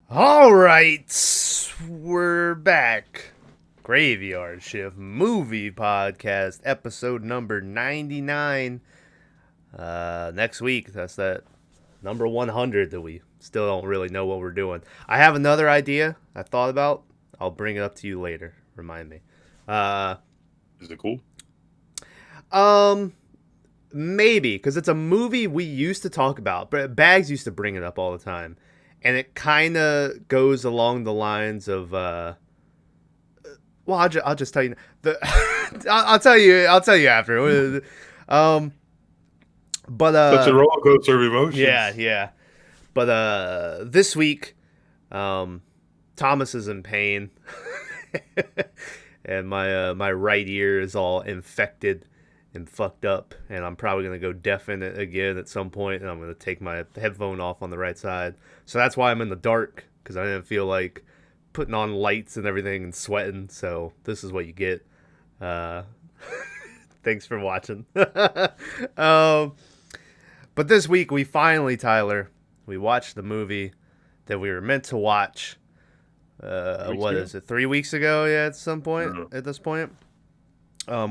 All right, we're back. Graveyard Shift Movie Podcast, episode number 99. Next week, that's that number 100 that we still don't really know what we're doing. I have another idea I thought about. I'll bring it up to you later. Remind me. Is it cool? Maybe, because it's a movie we used to talk about, but Bags used to bring it up all the time. And it kind of goes along the lines of, well, I'll just tell you. I'll tell you after. But Such a roller coaster of emotions. yeah. But this week, Thomas is in pain, and my right ear is all infected and fucked up, and I'm probably gonna go deaf in it again at some point, and I'm gonna take my headphone off on the right side. So that's why I'm in the dark, because I didn't feel like putting on lights and everything and sweating. So this is what you get. Thanks for watching. But this week we finally, Tyler, we watched the movie that we were meant to watch. What is it? 3 weeks ago? Yeah, at some point. Mm-hmm. At this point,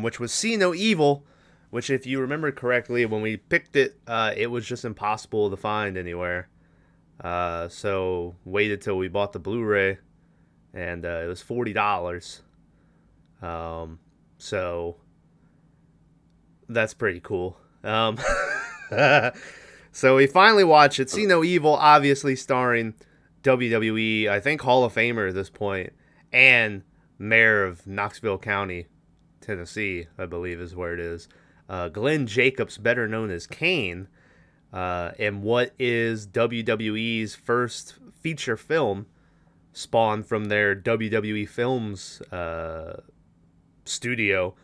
which was See No Evil. Which, if you remember correctly, when we picked it, it was just impossible to find anywhere. So waited till we bought the Blu-ray, and it was $40. So that's pretty cool. So we finally watched it. See No Evil, obviously starring WWE, I think Hall of Famer at this point, and Mayor of Knoxville County, Tennessee, I believe is where it is. Glenn Jacobs, better known as Kane, and what is WWE's first feature film, spawned from their WWE Films studio.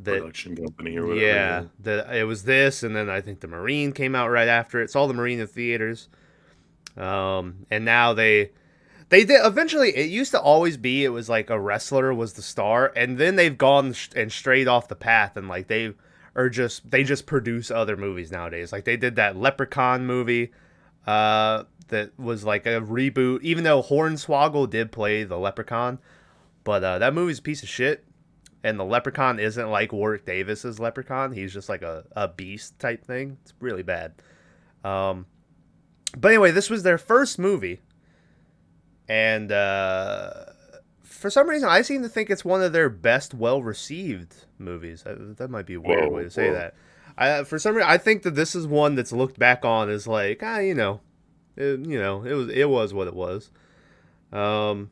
Production company or whatever. Yeah, it was this, and then I think The Marine came out right after it. It's all The Marine in theaters. And now they did eventually. It used to always be it was like a wrestler was the star, and then they've gone and strayed off the path, and like they just produce other movies nowadays. Like they did that Leprechaun movie, that was like a reboot. Even though Hornswoggle did play the Leprechaun, but that movie's a piece of shit. And the Leprechaun isn't like Warwick Davis's Leprechaun. He's just like a beast type thing. It's really bad. But anyway, this was their first movie. And for some reason, I seem to think it's one of their best well-received movies. That might be a weird way to say that. For some reason, I think that this is one that's looked back on as like, it was what it was. I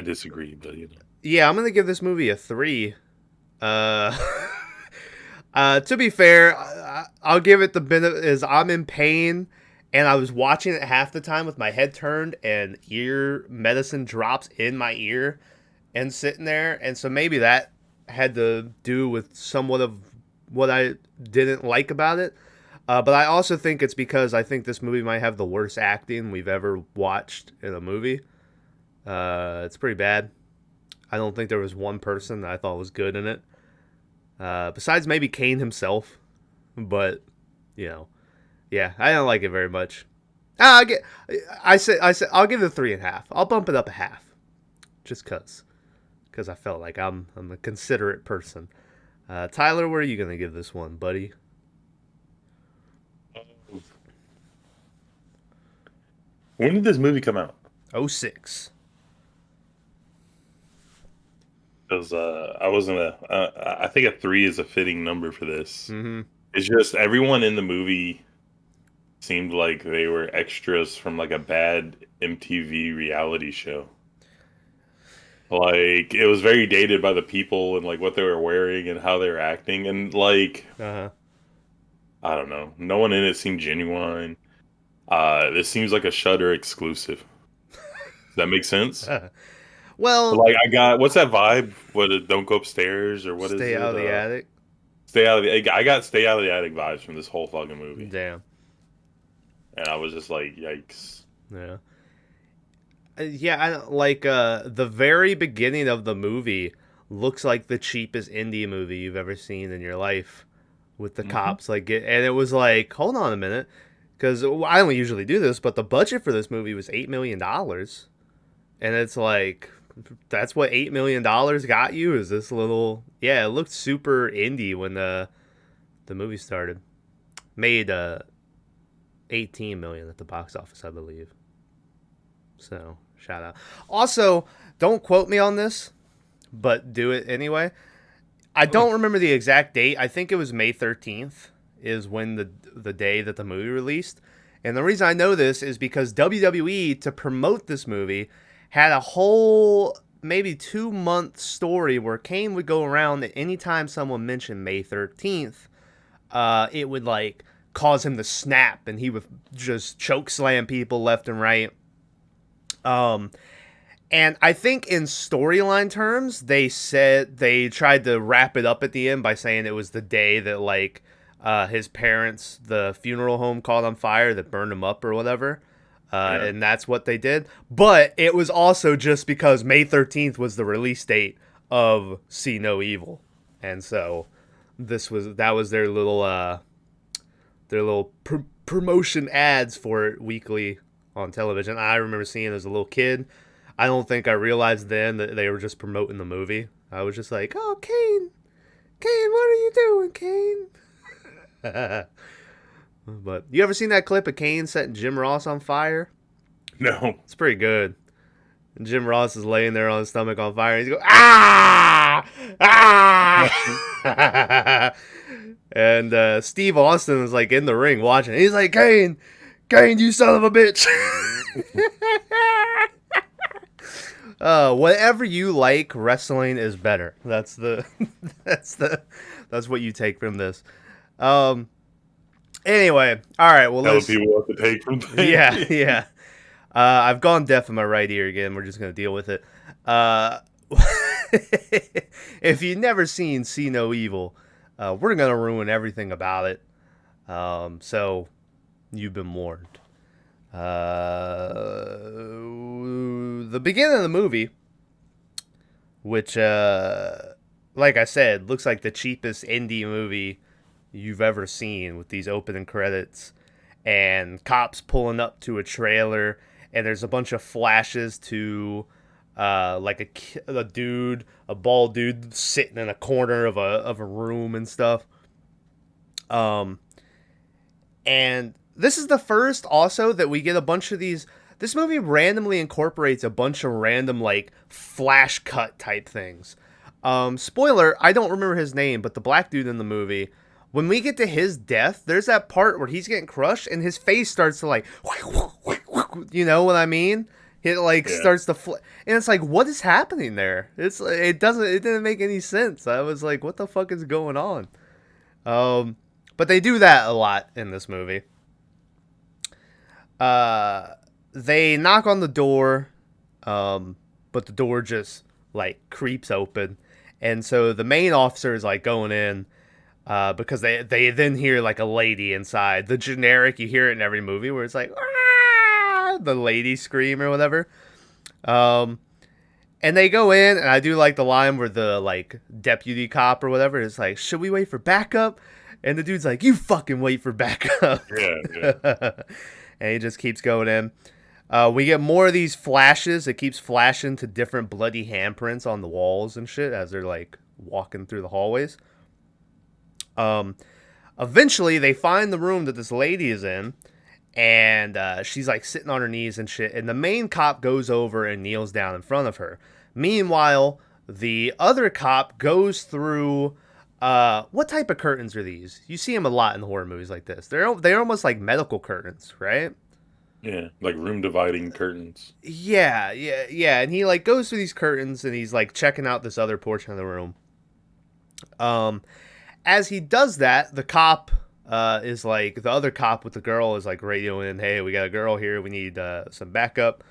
disagree, but Yeah, I'm gonna give this movie a 3. To be fair, I'll give it the benefit is I'm in pain, and I was watching it half the time with my head turned, and ear medicine drops in my ear, and sitting there, and so maybe that had to do with somewhat of what I didn't like about it. But I also think it's because I think this movie might have the worst acting we've ever watched in a movie. It's pretty bad. I don't think there was one person that I thought was good in it. Besides maybe Kane himself. But, yeah, I don't like it very much. I'll give it a 3.5. I'll bump it up a half. Just cause I felt like I'm a considerate person. Tyler, where are you going to give this one, buddy? When did this movie come out? 2006. Because I think a 3 is a fitting number for this. Mm-hmm. It's just everyone in the movie seemed like they were extras from like a bad MTV reality show. Like it was very dated by the people and like what they were wearing and how they were acting, and like I don't know, no one in it seemed genuine. This seems like a Shudder exclusive. Does that make sense? Well, Like I got what's that vibe? Don't go upstairs or what is it? Stay out of the attic. Stay out of the. I got stay out of the attic vibes from this whole fucking movie. Damn. And I was just like, yikes. Yeah. Yeah, the very beginning of the movie looks like the cheapest indie movie you've ever seen in your life, with the cops and it was like, hold on a minute, because I don't usually do this, but the budget for this movie was $8 million. And it's like, that's what $8 million got you? Is this little... Yeah, it looked super indie when the movie started. Made 18 million at the box office, I believe. So, shout out. Also, don't quote me on this, but do it anyway. I don't remember the exact date. I think it was May 13th is when the day that the movie released. And the reason I know this is because WWE, to promote this movie, had a whole maybe 2-month story where Kane would go around that anytime someone mentioned May 13th, it would like cause him to snap and he would just choke slam people left and right. And I think in storyline terms, they said they tried to wrap it up at the end by saying it was the day that like his parents, the funeral home caught on fire that burned him up or whatever. And that's what they did. But it was also just because May 13th was the release date of See No Evil. And so that was their little promotion ads for it weekly on television. I remember seeing it as a little kid. I don't think I realized then that they were just promoting the movie. I was just like, oh, Kane, what are you doing, Kane? But you ever seen that clip of Kane setting Jim Ross on fire? No. It's pretty good. And Jim Ross is laying there on his stomach on fire. And he's going, ah! Ah! And Steve Austin is like in the ring watching. He's like, Kane, you son of a bitch. Whatever you like, wrestling is better. That's what you take from this. Anyway, all right. Well, that would be what to take from this. Yeah. I've gone deaf in my right ear again. We're just gonna deal with it. If you've never seen See No Evil, we're gonna ruin everything about it. So you've been warned. The beginning of the movie, which, like I said, looks like the cheapest indie movie you've ever seen, with these opening credits and cops pulling up to a trailer, and there's a bunch of flashes to like a bald dude sitting in a corner of a room and stuff. And this is the first also that we get a bunch of these. This movie randomly incorporates a bunch of random like flash cut type things. Spoiler, I don't remember his name, but the black dude in the movie, when we get to his death, there's that part where he's getting crushed and his face starts to like, you know what I mean? It like starts to and it's like, what is happening there? It didn't make any sense. I was like, what the fuck is going on? But they do that a lot in this movie. They knock on the door, but the door just like creeps open, and so the main officer is like going in, because they then hear like a lady inside. The generic, you hear it in every movie where it's like, ah! The lady scream or whatever. And they go in, and I do like the line where the like deputy cop or whatever is like, should we wait for backup? And the dude's like, you fucking wait for backup. Yeah. And he just keeps going in. We get more of these flashes. It keeps flashing to different bloody handprints on the walls and shit as they're like walking through the hallways. Eventually, they find the room that this lady is in, and she's like sitting on her knees and shit. And the main cop goes over and kneels down in front of her. Meanwhile, the other cop goes through. What type of curtains are these? You see them a lot in horror movies like this. They're almost like medical curtains, right? Yeah, like room dividing curtains. Yeah. And he like goes through these curtains and he's like checking out this other portion of the room. As he does that, the cop is like, the other cop with the girl is like radioing in, hey, we got a girl here. We need some backup.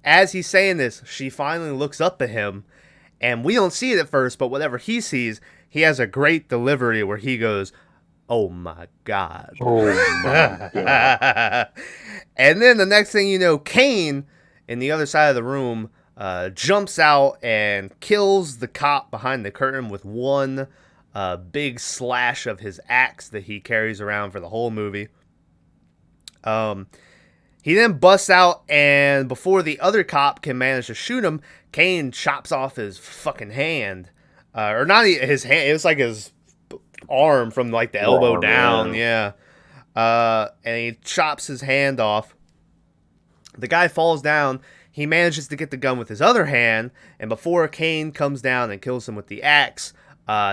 As he's saying this, she finally looks up at him, and we don't see it at first, but whatever he sees, he has a great delivery where he goes, oh my God. Oh my God. And then the next thing you know, Kane, in the other side of the room, jumps out and kills the cop behind the curtain with one big slash of his axe that he carries around for the whole movie. He then busts out, and before the other cop can manage to shoot him, Kane chops off his fucking hand. Or not his hand, it was like his arm from like the elbow down, yeah. And he chops his hand off. The guy falls down. He manages to get the gun with his other hand, and before Kane comes down and kills him with the axe,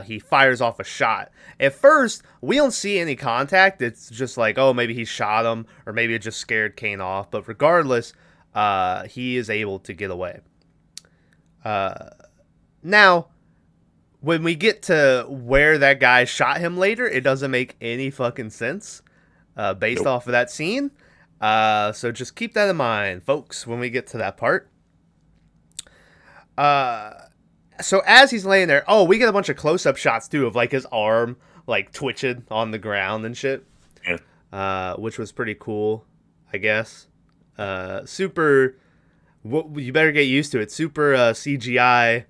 he fires off a shot. At first, we don't see any contact. It's just like, oh, maybe he shot him, or maybe it just scared Kane off. But regardless, he is able to get away. Now, when we get to where that guy shot him later, it doesn't make any fucking sense based off of that scene. So just keep that in mind, folks, when we get to that part. So as he's laying there, we get a bunch of close-up shots, too, of, like, his arm, like, twitching on the ground and shit. Yeah. Which was pretty cool, I guess. You better get used to it. Super CGI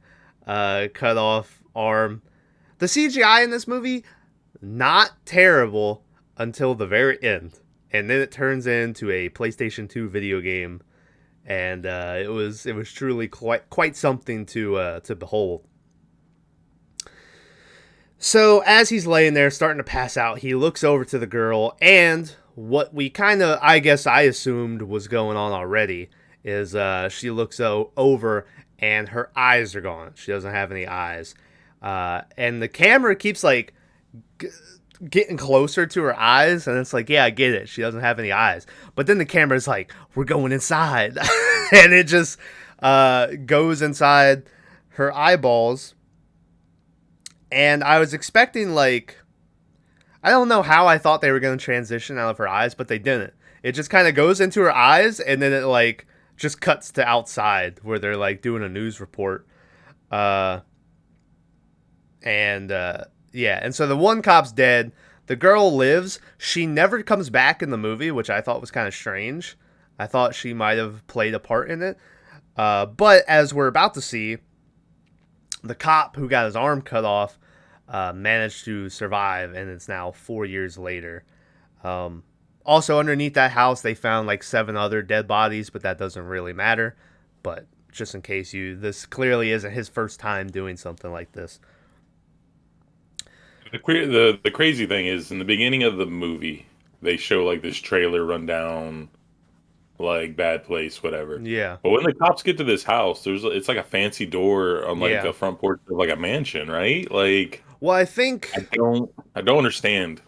cut off arm. The CGI in this movie, not terrible until the very end. And then it turns into a PlayStation 2 video game. And it was truly quite something to behold. So as he's laying there starting to pass out, he looks over to the girl, and what we I assumed was going on already is she looks over and her eyes are gone. She doesn't have any eyes. And the camera keeps like getting closer to her eyes, and it's like, yeah, I get it, she doesn't have any eyes, but then the camera's like, we're going inside. And it just goes inside her eyeballs, and I was expecting, like, I don't know how I thought they were going to transition out of her eyes, but they didn't. It just kind of goes into her eyes, and then it like just cuts to outside where they're like doing a news report. Yeah, and so the one cop's dead. The girl lives. She never comes back in the movie, which I thought was kind of strange. I thought she might have played a part in it. But as we're about to see, the cop who got his arm cut off managed to survive, and it's now 4 years later. Also, underneath that house, they found like 7 other dead bodies, but that doesn't really matter. But just in case this clearly isn't his first time doing something like this. The crazy thing is, in the beginning of the movie, they show like this trailer rundown, like bad place, whatever. Yeah. But when the cops get to this house, it's like a fancy door on like the front porch of like a mansion, right? Like, well, I think I don't understand.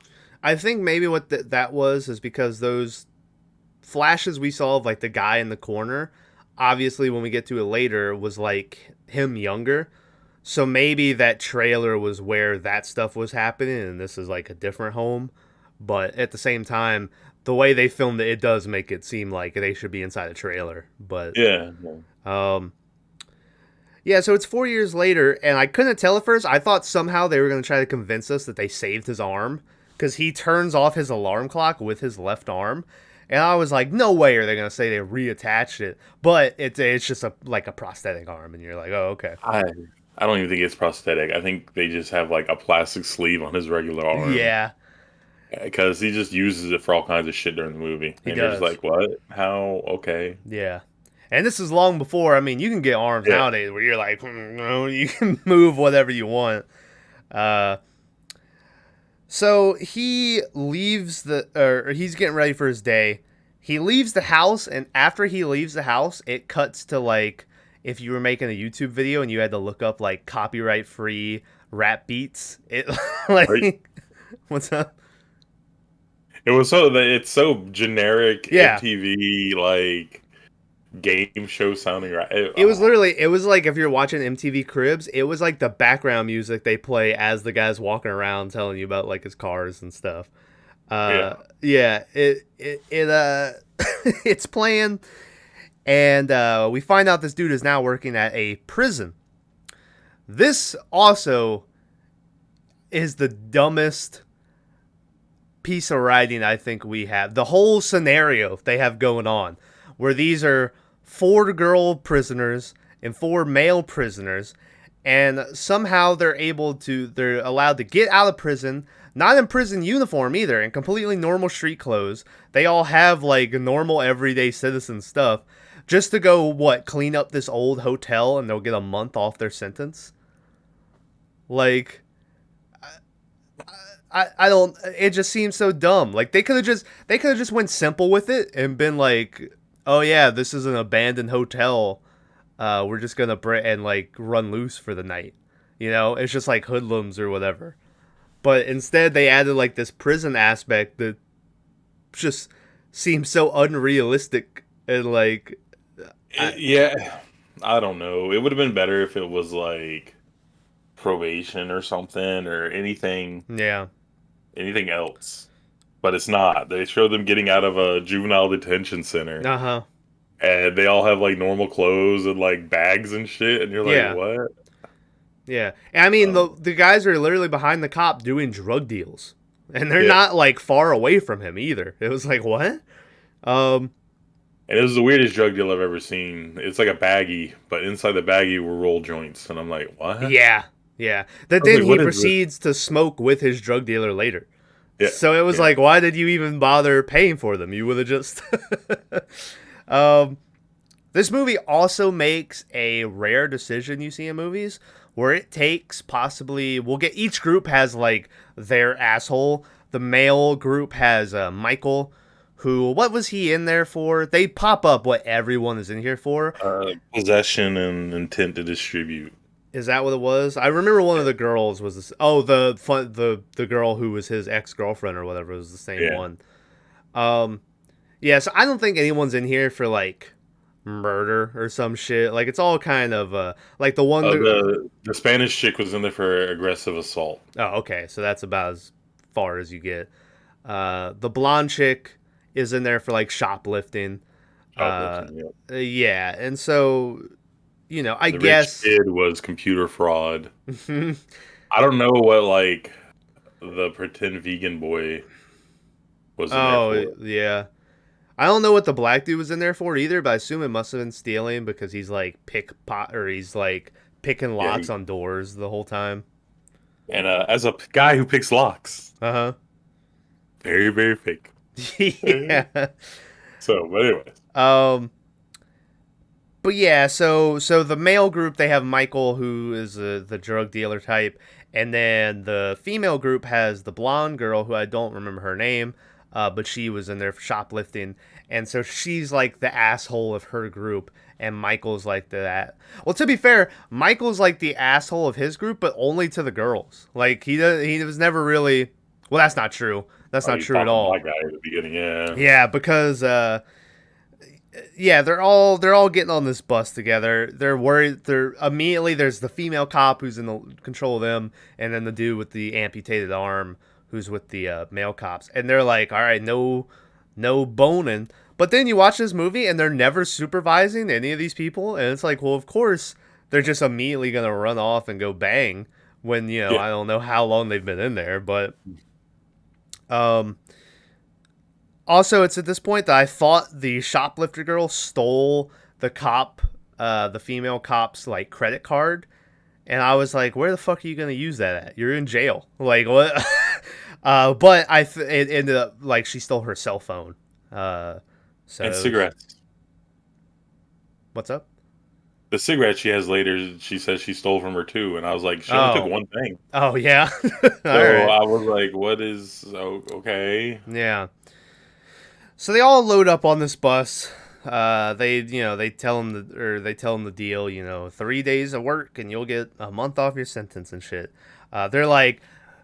I think maybe what that was is because those flashes we saw of like the guy in the corner, obviously when we get to it later, was like him younger. So maybe that trailer was where that stuff was happening, and this is like a different home. But at the same time, the way they filmed it, it does make it seem like they should be inside a trailer. But yeah. Yeah, so it's 4 years later, and I couldn't tell at first. I thought somehow they were going to try to convince us that they saved his arm, because he turns off his alarm clock with his left arm. And I was like, no way are they going to say they reattached it. But it's just like a prosthetic arm, and you're like, oh, okay. I don't even think it's prosthetic. I think they just have like a plastic sleeve on his regular arm. Yeah. Because he just uses it for all kinds of shit during the movie. He and does. You're just like, what? How? Okay. Yeah. And this is long before, I mean, you can get arms nowadays where you're like, no, you can move whatever you want. So he leaves he's getting ready for his day. He leaves the house, and after he leaves the house, it cuts to like, if you were making a YouTube video and you had to look up like copyright-free rap beats, it like, right. What's up? It's so generic MTV like game show sounding, right? It was like if you're watching MTV Cribs, it was like the background music they play as the guy's walking around telling you about like his cars and stuff. It's playing. And we find out this dude is now working at a prison. This also is the dumbest piece of writing I think we have. The whole scenario they have going on, where these are 4 girl prisoners and 4 male prisoners, and somehow they're allowed to get out of prison, not in prison uniform either, in completely normal street clothes. They all have like normal everyday citizen stuff, just to go clean up this old hotel, and they'll get a month off their sentence. Like, I don't. It just seems so dumb. Like they could have just went simple with it and been like, oh yeah, this is an abandoned hotel. We're just gonna like run loose for the night. It's just like hoodlums or whatever. But instead, they added like this prison aspect that just seems so unrealistic and like. Yeah, I don't know. It would have been better if it was like probation or something or anything. Yeah. Anything else. But it's not. They show them getting out of a juvenile detention center. Uh-huh. And they all have like normal clothes and like bags and shit, and you're like, what? Yeah. And I mean, the guys are literally behind the cop doing drug deals. And they're not like far away from him either. It was like, what? And it was the weirdest drug deal I've ever seen. It's like a baggie, but inside the baggie were roll joints, and I'm like, what? Yeah. That then he proceeds to smoke with his drug dealer later. Yeah. So it was like, why did you even bother paying for them? You would have just... This movie also makes a rare decision you see in movies where it takes each group has like their asshole. The male group has Michael, who, what was he in there for? They pop up what everyone is in here for. Possession and intent to distribute. Is that what it was? I remember one of the girls was this. Oh, the girl who was his ex-girlfriend or whatever was the same one. Yeah, so I don't think anyone's in here for like murder or some shit. Like it's all kind of like the one. The Spanish chick was in there for aggressive assault. Oh, okay, so that's about as far as you get. The blonde chick is in there for like shoplifting. Yeah, and so. I guess the rich kid was computer fraud. I don't know what like the pretend vegan boy was in there for. Yeah. I don't know what the black dude was in there for either, but I assume it must have been stealing because he's like he's like picking locks on doors the whole time. And as a guy who picks locks. Very, very fake. Yeah. So, but anyways. But yeah, so the male group, they have Michael, who is the drug dealer type, and then the female group has the blonde girl, who I don't remember her name, but she was in there for shoplifting, and so she's like the asshole of her group, and Michael's like that. Well, to be fair, Michael's like the asshole of his group, but only to the girls. Like he was never really. Well, that's not true. That's not true at all. That guy at the beginning, yeah. Yeah, because. Yeah, they're all getting on this bus together. They're worried. Immediately there's the female cop who's in the control of them, and then the dude with the amputated arm who's with the male cops. And they're like, all right, no boning. But then you watch this movie and they're never supervising any of these people, and it's like, well, of course they're just immediately gonna run off and go bang when I don't know how long they've been in there, but Also, it's at this point that I thought the shoplifter girl stole the female cop's like credit card, and I was like, "Where the fuck are you gonna use that at? You're in jail." Like what? But it ended up like she stole her cell phone. And cigarettes. What's up? The cigarette she has later, she says she stole from her too, and I was like, she only took one thing. Oh yeah. Right. I was like, what is okay? Yeah. So they all load up on this bus. They tell them the deal. 3 days of work and you'll get a month off your sentence and shit. They're like,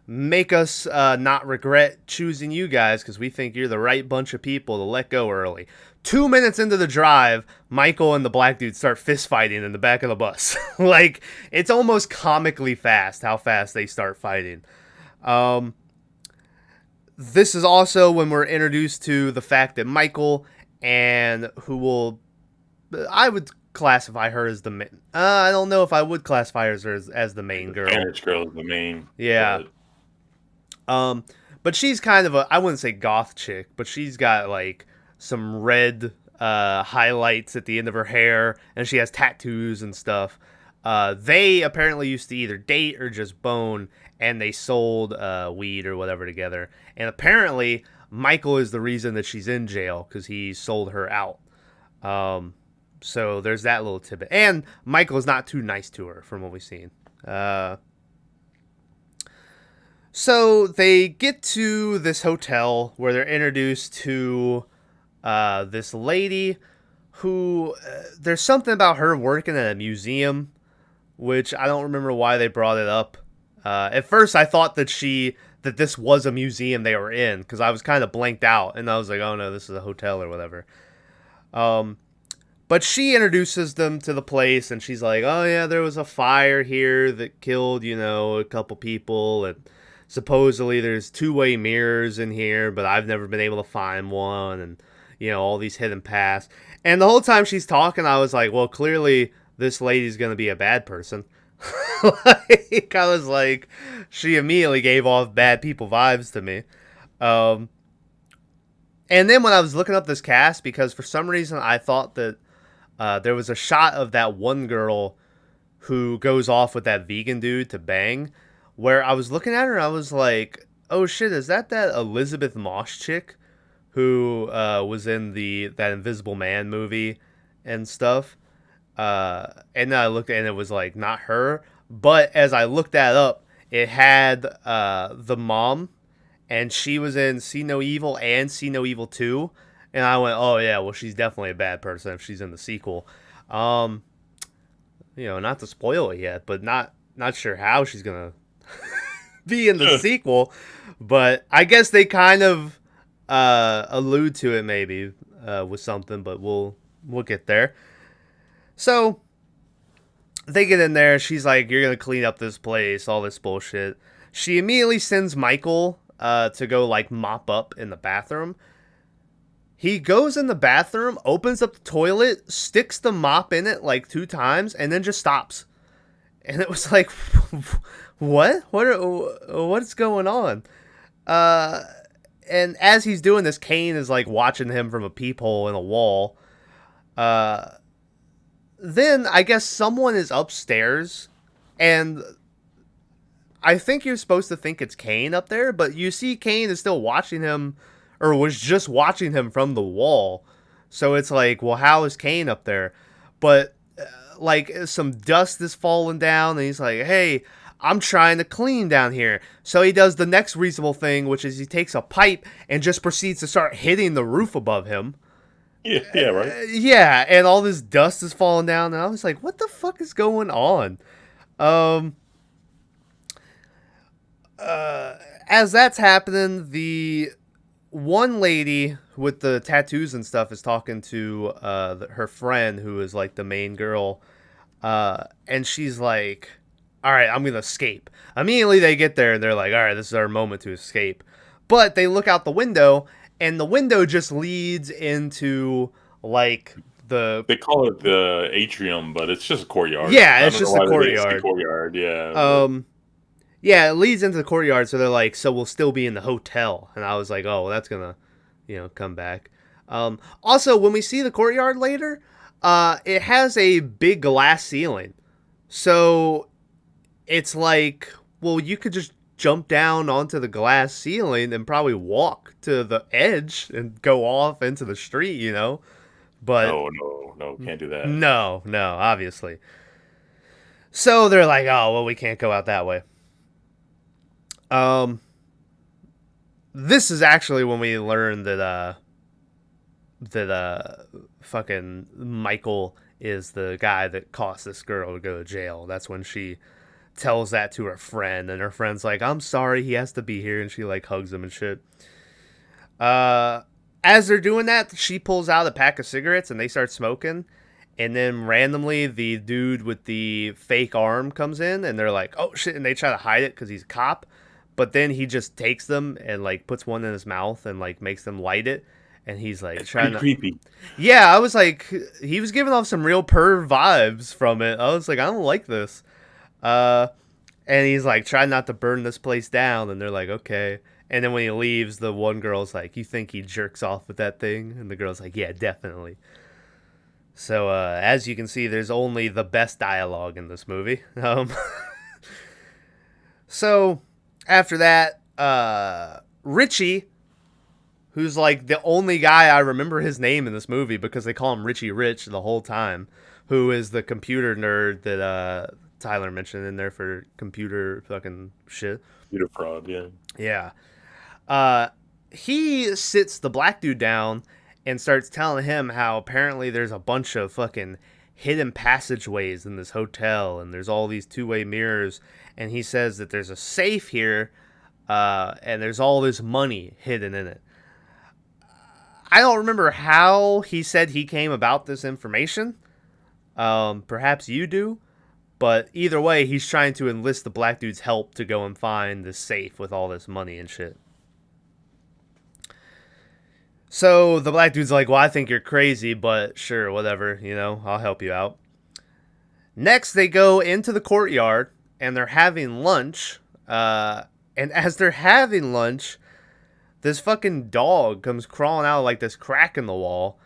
make us not regret choosing you guys because we think you're the right bunch of people to let go early. 2 minutes into the drive, Michael and the black dude start fist fighting in the back of the bus. Like it's almost comically fast how fast they start fighting. This is also when we're introduced to the fact that Michael I would classify her as the main. I don't know if I would classify her as the main girl. Spanish girl is the main. Yeah. But she's kind of I wouldn't say goth chick, but she's got like some red highlights at the end of her hair, and she has tattoos and stuff. They apparently used to either date or just bone, and they sold weed or whatever together. And apparently, Michael is the reason that she's in jail because he sold her out. So there's that little tidbit. And Michael's not too nice to her from what we've seen. So they get to this hotel where they're introduced to this lady who there's something about her working at a museum, which I don't remember why they brought it up. At first, I thought that this was a museum they were in because I was kind of blanked out and I was like, oh no, this is a hotel or whatever. But she introduces them to the place and she's like, oh yeah, there was a fire here that killed, a couple people, and supposedly there's two-way mirrors in here, but I've never been able to find one, and all these hidden paths. And the whole time she's talking, I was like, well, clearly this lady's gonna be a bad person. I was like, she immediately gave off bad people vibes to me. And then when I was looking up this cast, because for some reason I thought that there was a shot of that one girl who goes off with that vegan dude to bang, where I was looking at her and I was like, oh shit, is that Elizabeth Moss chick who was in that Invisible Man movie and stuff? And then I looked and it was like not her, but as I looked that up, it had the mom, and she was in See No Evil and See No Evil 2. And I went, oh yeah, well she's definitely a bad person if she's in the sequel. Not to spoil it yet, but not sure how she's gonna be in the sequel. But I guess they kind of allude to it maybe with something, but we'll get there. So they get in there. She's like, you're gonna clean up this place, all this bullshit. She immediately sends Michael to go like mop up in the bathroom. He goes in the bathroom, opens up the toilet, sticks the mop in it like 2 times, and then just stops. And it was like, what? What's going on? And as he's doing this, Kane is like watching him from a peephole in a wall. Then I guess someone is upstairs, and I think you're supposed to think it's Kane up there, but you see Kane is still watching him, or was just watching him from the wall. So it's like, well, how is Kane up there? But like some dust is falling down, and he's like, hey, I'm trying to clean down here. So he does the next reasonable thing, which is he takes a pipe and just proceeds to start hitting the roof above him. Yeah, right? Yeah, and all this dust is falling down, and I was like, what the fuck is going on? As that's happening, the one lady with the tattoos and stuff is talking to her friend, who is like the main girl, and she's like, all right, I'm gonna escape. Immediately they get there and they're like, all right, this is our moment to escape. But they look out the window, and the window just leads into like they call it the atrium, but it's just a courtyard. Yeah, it's just a courtyard. Courtyard, yeah. Yeah, it leads into the courtyard, so they're like, so we'll still be in the hotel. And I was like, oh, well, that's gonna, come back. Also, when we see the courtyard later, it has a big glass ceiling. So it's like, well, you could just jump down onto the glass ceiling and probably walk to the edge and go off into the street, But no, can't do that. No, obviously. So they're like, oh, well, we can't go out that way. This is actually when we learn that fucking Michael is the guy that caused this girl to go to jail. That's when she tells that to her friend, and her friend's like, I'm sorry, he has to be here, and she like hugs him and shit. As they're doing that, she pulls out a pack of cigarettes and they start smoking, and then randomly the dude with the fake arm comes in, and they're like, oh shit, and they try to hide it because he's a cop, but then he just takes them and like puts one in his mouth and like makes them light it, and he's like trying to... creepy. Yeah, I was like, he was giving off some real perv vibes from it. I was like, I don't like this. And he's like, try not to burn this place down, and they're like, okay. And then when he leaves, the one girl's like, you think he jerks off with that thing? And the girl's like, yeah, definitely. So, as you can see, there's only the best dialogue in this movie. So, after that, Richie, who's like the only guy I remember his name in this movie because they call him Richie Rich the whole time, who is the computer nerd that Tyler mentioned in there for computer fucking shit. Computer fraud, yeah. Yeah. He sits the black dude down and starts telling him how apparently there's a bunch of fucking hidden passageways in this hotel and there's all these two-way mirrors, and he says that there's a safe here and there's all this money hidden in it. I don't remember how he said he came about this information. Perhaps you do. But either way, he's trying to enlist the black dude's help to go and find the safe with all this money and shit. So the black dude's like, well, I think you're crazy, but sure, whatever, I'll help you out. Next, they go into the courtyard, and they're having lunch. And as they're having lunch, this fucking dog comes crawling out of, like, this crack in the wall.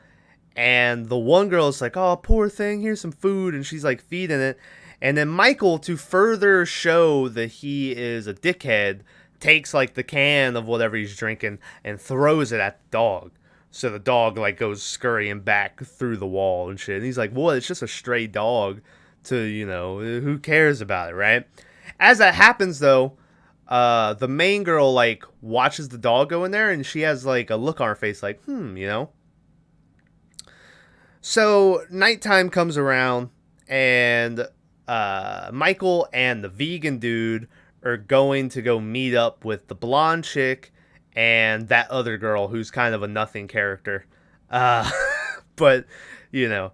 And the one girl's like, oh, poor thing, here's some food. And she's, like, feeding it. And then Michael, to further show that he is a dickhead, takes, like, the can of whatever he's drinking and throws it at the dog. So the dog, like, goes scurrying back through the wall and shit. And he's like, well, it's just a stray dog to, who cares about it, right? As that happens, though, the main girl, like, watches the dog go in there, and she has, like, a look on her face like, So nighttime comes around, and Michael and the vegan dude are going to go meet up with the blonde chick and that other girl who's kind of a nothing character. But, they're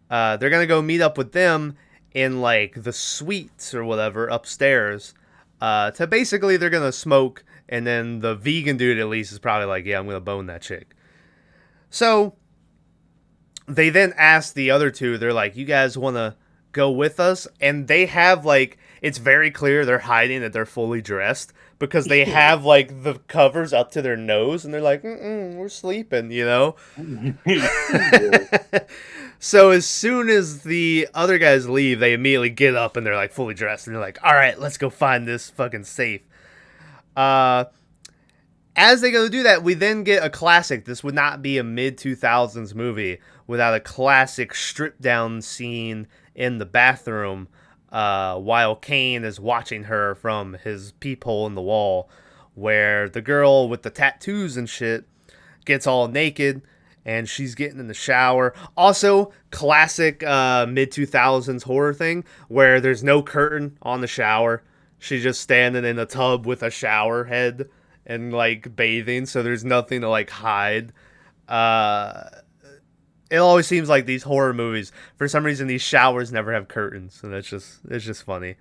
going to go meet up with them in, like, the suites or whatever upstairs. To basically, they're going to smoke, and then the vegan dude at least is probably like, yeah, I'm going to bone that chick. So they then ask the other two, they're like, you guys want to go with us? And they have, like, it's very clear they're hiding that they're fully dressed because they have, like, the covers up to their nose, and they're like, we're sleeping, So as soon as the other guys leave, they immediately get up and they're, like, fully dressed, and they're like, all right, let's go find this fucking safe. As they go to do that, we then get a classic. This would not be a mid-2000s movie without a classic strip-down scene in the bathroom while Kane is watching her from his peephole in the wall, where the girl with the tattoos and shit gets all naked, and she's getting in the shower. Also, classic mid-2000s horror thing, where there's no curtain on the shower. She's just standing in a tub with a shower head and, like, bathing, so there's nothing to, like, hide. It always seems like these horror movies, for some reason, these showers never have curtains, and it's just funny.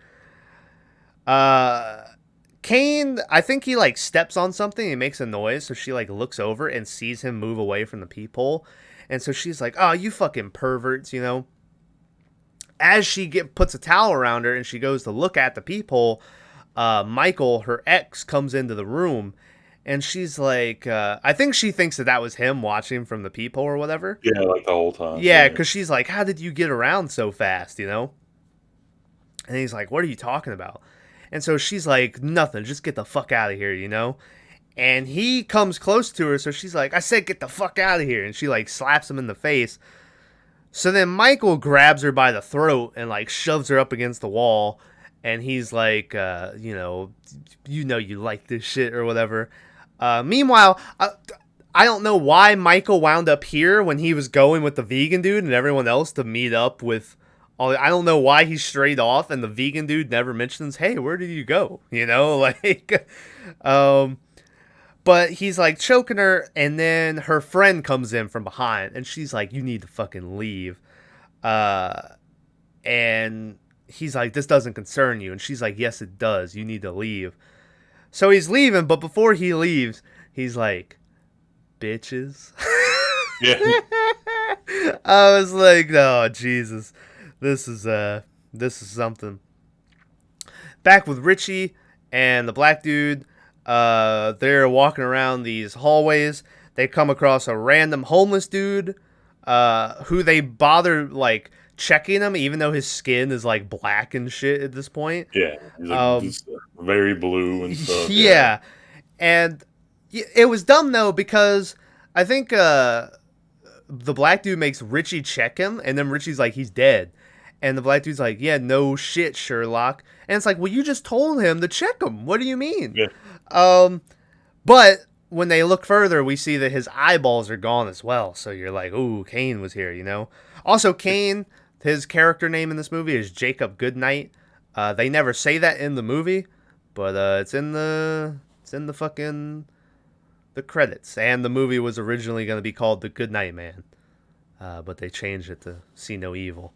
Kane, I think he, like, steps on something and makes a noise, so she, like, looks over and sees him move away from the peephole, and so she's like, oh, you fucking perverts, As she puts a towel around her and she goes to look at the peephole, Michael, her ex, comes into the room, and she's like, I think she thinks that was him watching from the peephole or whatever. Yeah, like the whole time. Yeah, because she's like, how did you get around so fast, And he's like, what are you talking about? And so she's like, nothing, just get the fuck out of here, And he comes close to her, so she's like, I said get the fuck out of here. And she, like, slaps him in the face. So then Michael grabs her by the throat and, like, shoves her up against the wall. And he's like, you like this shit or whatever. Meanwhile, I don't know why Michael wound up here when he was going with the vegan dude and everyone else to meet up with. I don't know why he strayed off, and the vegan dude never mentions, hey, where did you go? But he's, like, choking her, and then her friend comes in from behind, and she's like, you need to fucking leave. And he's like, this doesn't concern you. And she's like, yes, it does. You need to leave. So he's leaving, but before he leaves, he's like, bitches. Yeah. I was like, oh, Jesus. This is something. Back with Richie and the black dude. They're walking around these hallways. They come across a random homeless dude who they bother like checking him, even though his skin is like black and shit at this point. Yeah, he's like just very blue and stuff. Yeah, and it was dumb though because I think the black dude makes Richie check him, and then Richie's like, he's dead. And the black dude's like, yeah, no shit, Sherlock. And it's like, well, you just told him to check him. What do you mean? Yeah. But when they look further, we see that his eyeballs are gone as well. So you're like, ooh, Kane was here, you know? Also, Kane, his character name in this movie is Jacob Goodnight. They never say that in the movie, but it's in the fucking the credits. And the movie was originally going to be called The Goodnight Man, but they changed it to See No Evil.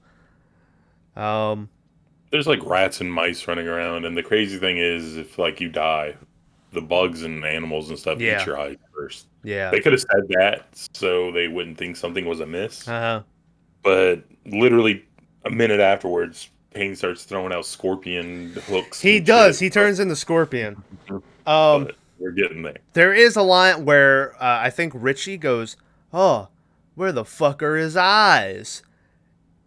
There's like rats and mice running around, and the crazy thing is, if like you die, the bugs and animals and stuff eat your eyes first. Yeah, they could have said that so they wouldn't think something was amiss. But literally a minute afterwards, Kane starts throwing out scorpion hooks. He does. He turns into Scorpion. But we're getting there. There is a line where I think Richie goes, "Oh, where the fuck are his eyes?"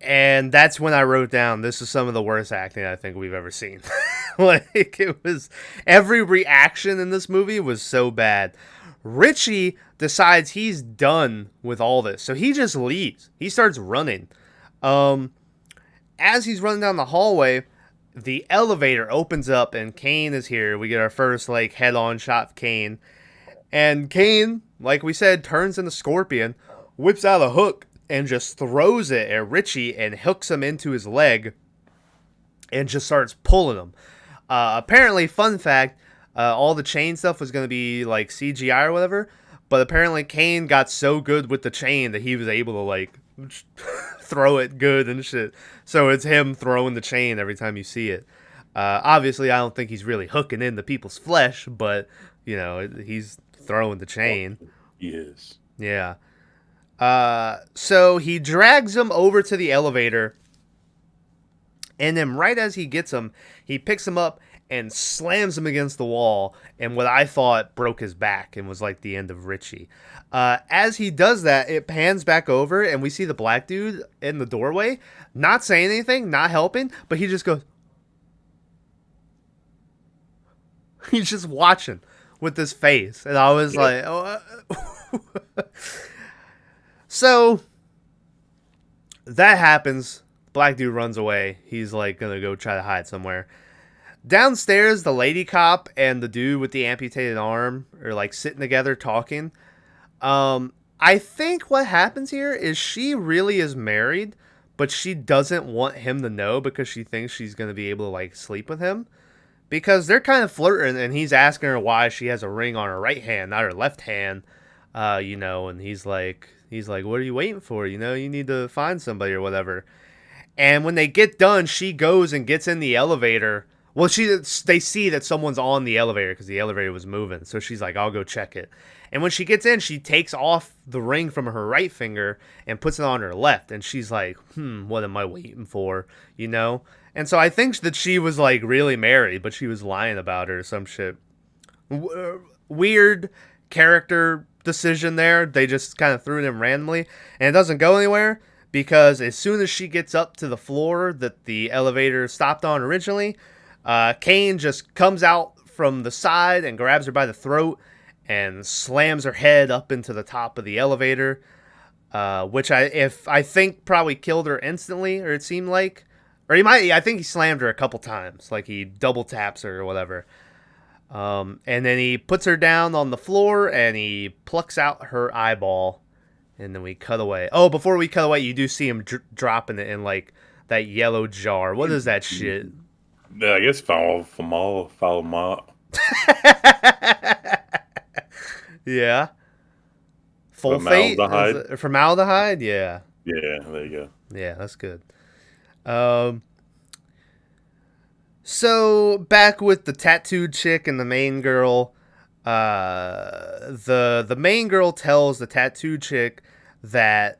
And that's when I wrote down, this is some of the worst acting I think we've ever seen. Like, it was, every reaction in this movie was so bad. Richie decides he's done with all this, so he just leaves. He starts running. As he's running down the hallway, the elevator opens up and Kane is here. We get our first like head-on shot of Kane. And Kane, like we said, turns into Scorpion, whips out a hook, and just throws it at Richie and hooks him into his leg and just starts pulling him. Apparently, fun fact, all the chain stuff was going to be like CGI or whatever, but apparently Kane got so good with the chain that he was able to like throw it good and shit. So it's him throwing the chain every time you see it. Obviously, I don't think he's really hooking into people's flesh, but, you know, he's throwing the chain. He is. Yeah. So he drags him over to the elevator, and then right as he gets him, he picks him up and slams him against the wall, and what I thought broke his back and was like the end of Richie. As he does that, it pans back over, and we see the black dude in the doorway, not saying anything, not helping, but he just goes, he's just watching with this face, and I was like, oh. So, that happens. Black dude runs away. He's like gonna go try to hide somewhere. Downstairs, the lady cop and the dude with the amputated arm are like sitting together talking. I think what happens here is she really is married, but she doesn't want him to know because she thinks she's gonna be able to like sleep with him. Because they're kind of flirting, and he's asking her why she has a ring on her right hand, not her left hand. You know, and he's like, what are you waiting for? You know, you need to find somebody or whatever. And when they get done, she goes and gets in the elevator. Well, they see that someone's on the elevator because the elevator was moving. So she's like, I'll go check it. And when she gets in, she takes off the ring from her right finger and puts it on her left. And she's like, what am I waiting for? You know? And so I think that she was like really married, but she was lying about her or some shit. Weird character decision there. They just kind of threw it in randomly, and it doesn't go anywhere because as soon as she gets up to the floor that the elevator stopped on originally, Kane just comes out from the side and grabs her by the throat and slams her head up into the top of the elevator, which I think probably killed her instantly, or it seemed like, or I think he slammed her a couple times, like he double taps her or whatever. And then he puts her down on the floor and he plucks out her eyeball, and then we cut away. Oh, before we cut away, you do see him dropping it in like that yellow jar. What is that shit? Yeah, I guess foul. Yeah. Sulfate? Formaldehyde? Yeah. Yeah, there you go. Yeah, that's good. So back with the tattooed chick and the main girl, the main girl tells the tattooed chick that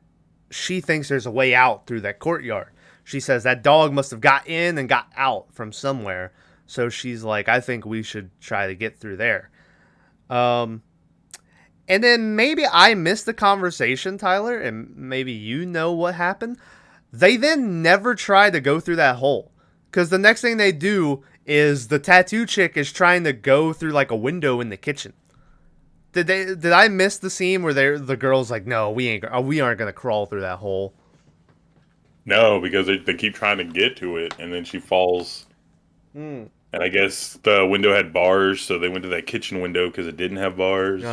she thinks there's a way out through that courtyard. She says that dog must have got in and got out from somewhere. So she's like, I think we should try to get through there. And then maybe I missed the conversation, Tyler, and maybe you know what happened. They then never try to go through that hole. Because the next thing they do is the tattoo chick is trying to go through like a window in the kitchen. Did I miss the scene where the girl's like, no, we aren't gonna crawl through that hole? No, because they keep trying to get to it, and then she falls. And I guess the window had bars, so they went to that kitchen window because it didn't have bars.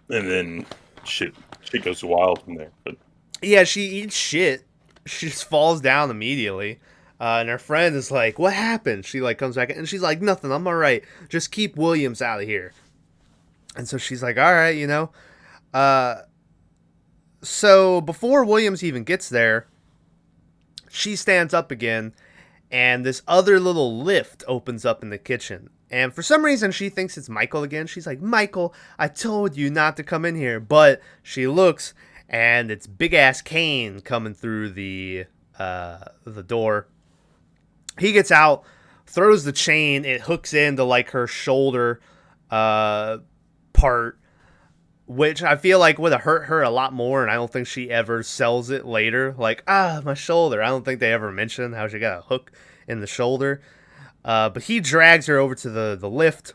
And then shit goes wild from there. But yeah, she eats shit. She just falls down immediately. And her friend is like, what happened? She like comes back and she's like, nothing, I'm all right. Just keep Williams out of here. And so she's like, all right, you know. So before Williams even gets there, she stands up again and this other little lift opens up in the kitchen. And for some reason, she thinks it's Michael again. She's like, Michael, I told you not to come in here. But she looks, and it's big-ass Kane coming through the door. He gets out, throws the chain. It hooks into, like, her shoulder part, which I feel like would have hurt her a lot more, and I don't think she ever sells it later. Like, my shoulder. I don't think they ever mention how she got a hook in the shoulder. But he drags her over to the lift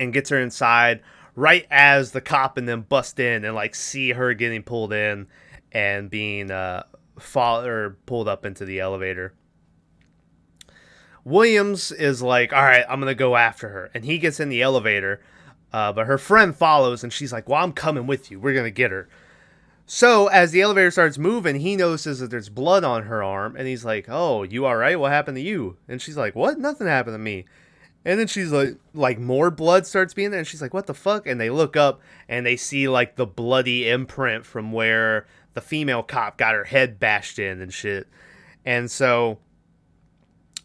and gets her inside right as the cop and them bust in and like see her getting pulled in and being pulled up into the elevator. Williams is like, all right, I'm going to go after her. And he gets in the elevator, but her friend follows and she's like, well, I'm coming with you. We're going to get her. So, as the elevator starts moving, he notices that there's blood on her arm, and he's like, oh, you alright? What happened to you? And she's like, what? Nothing happened to me. And then she's like more blood starts being there, and she's like, what the fuck? And they look up, and they see, like, the bloody imprint from where the female cop got her head bashed in and shit. And so,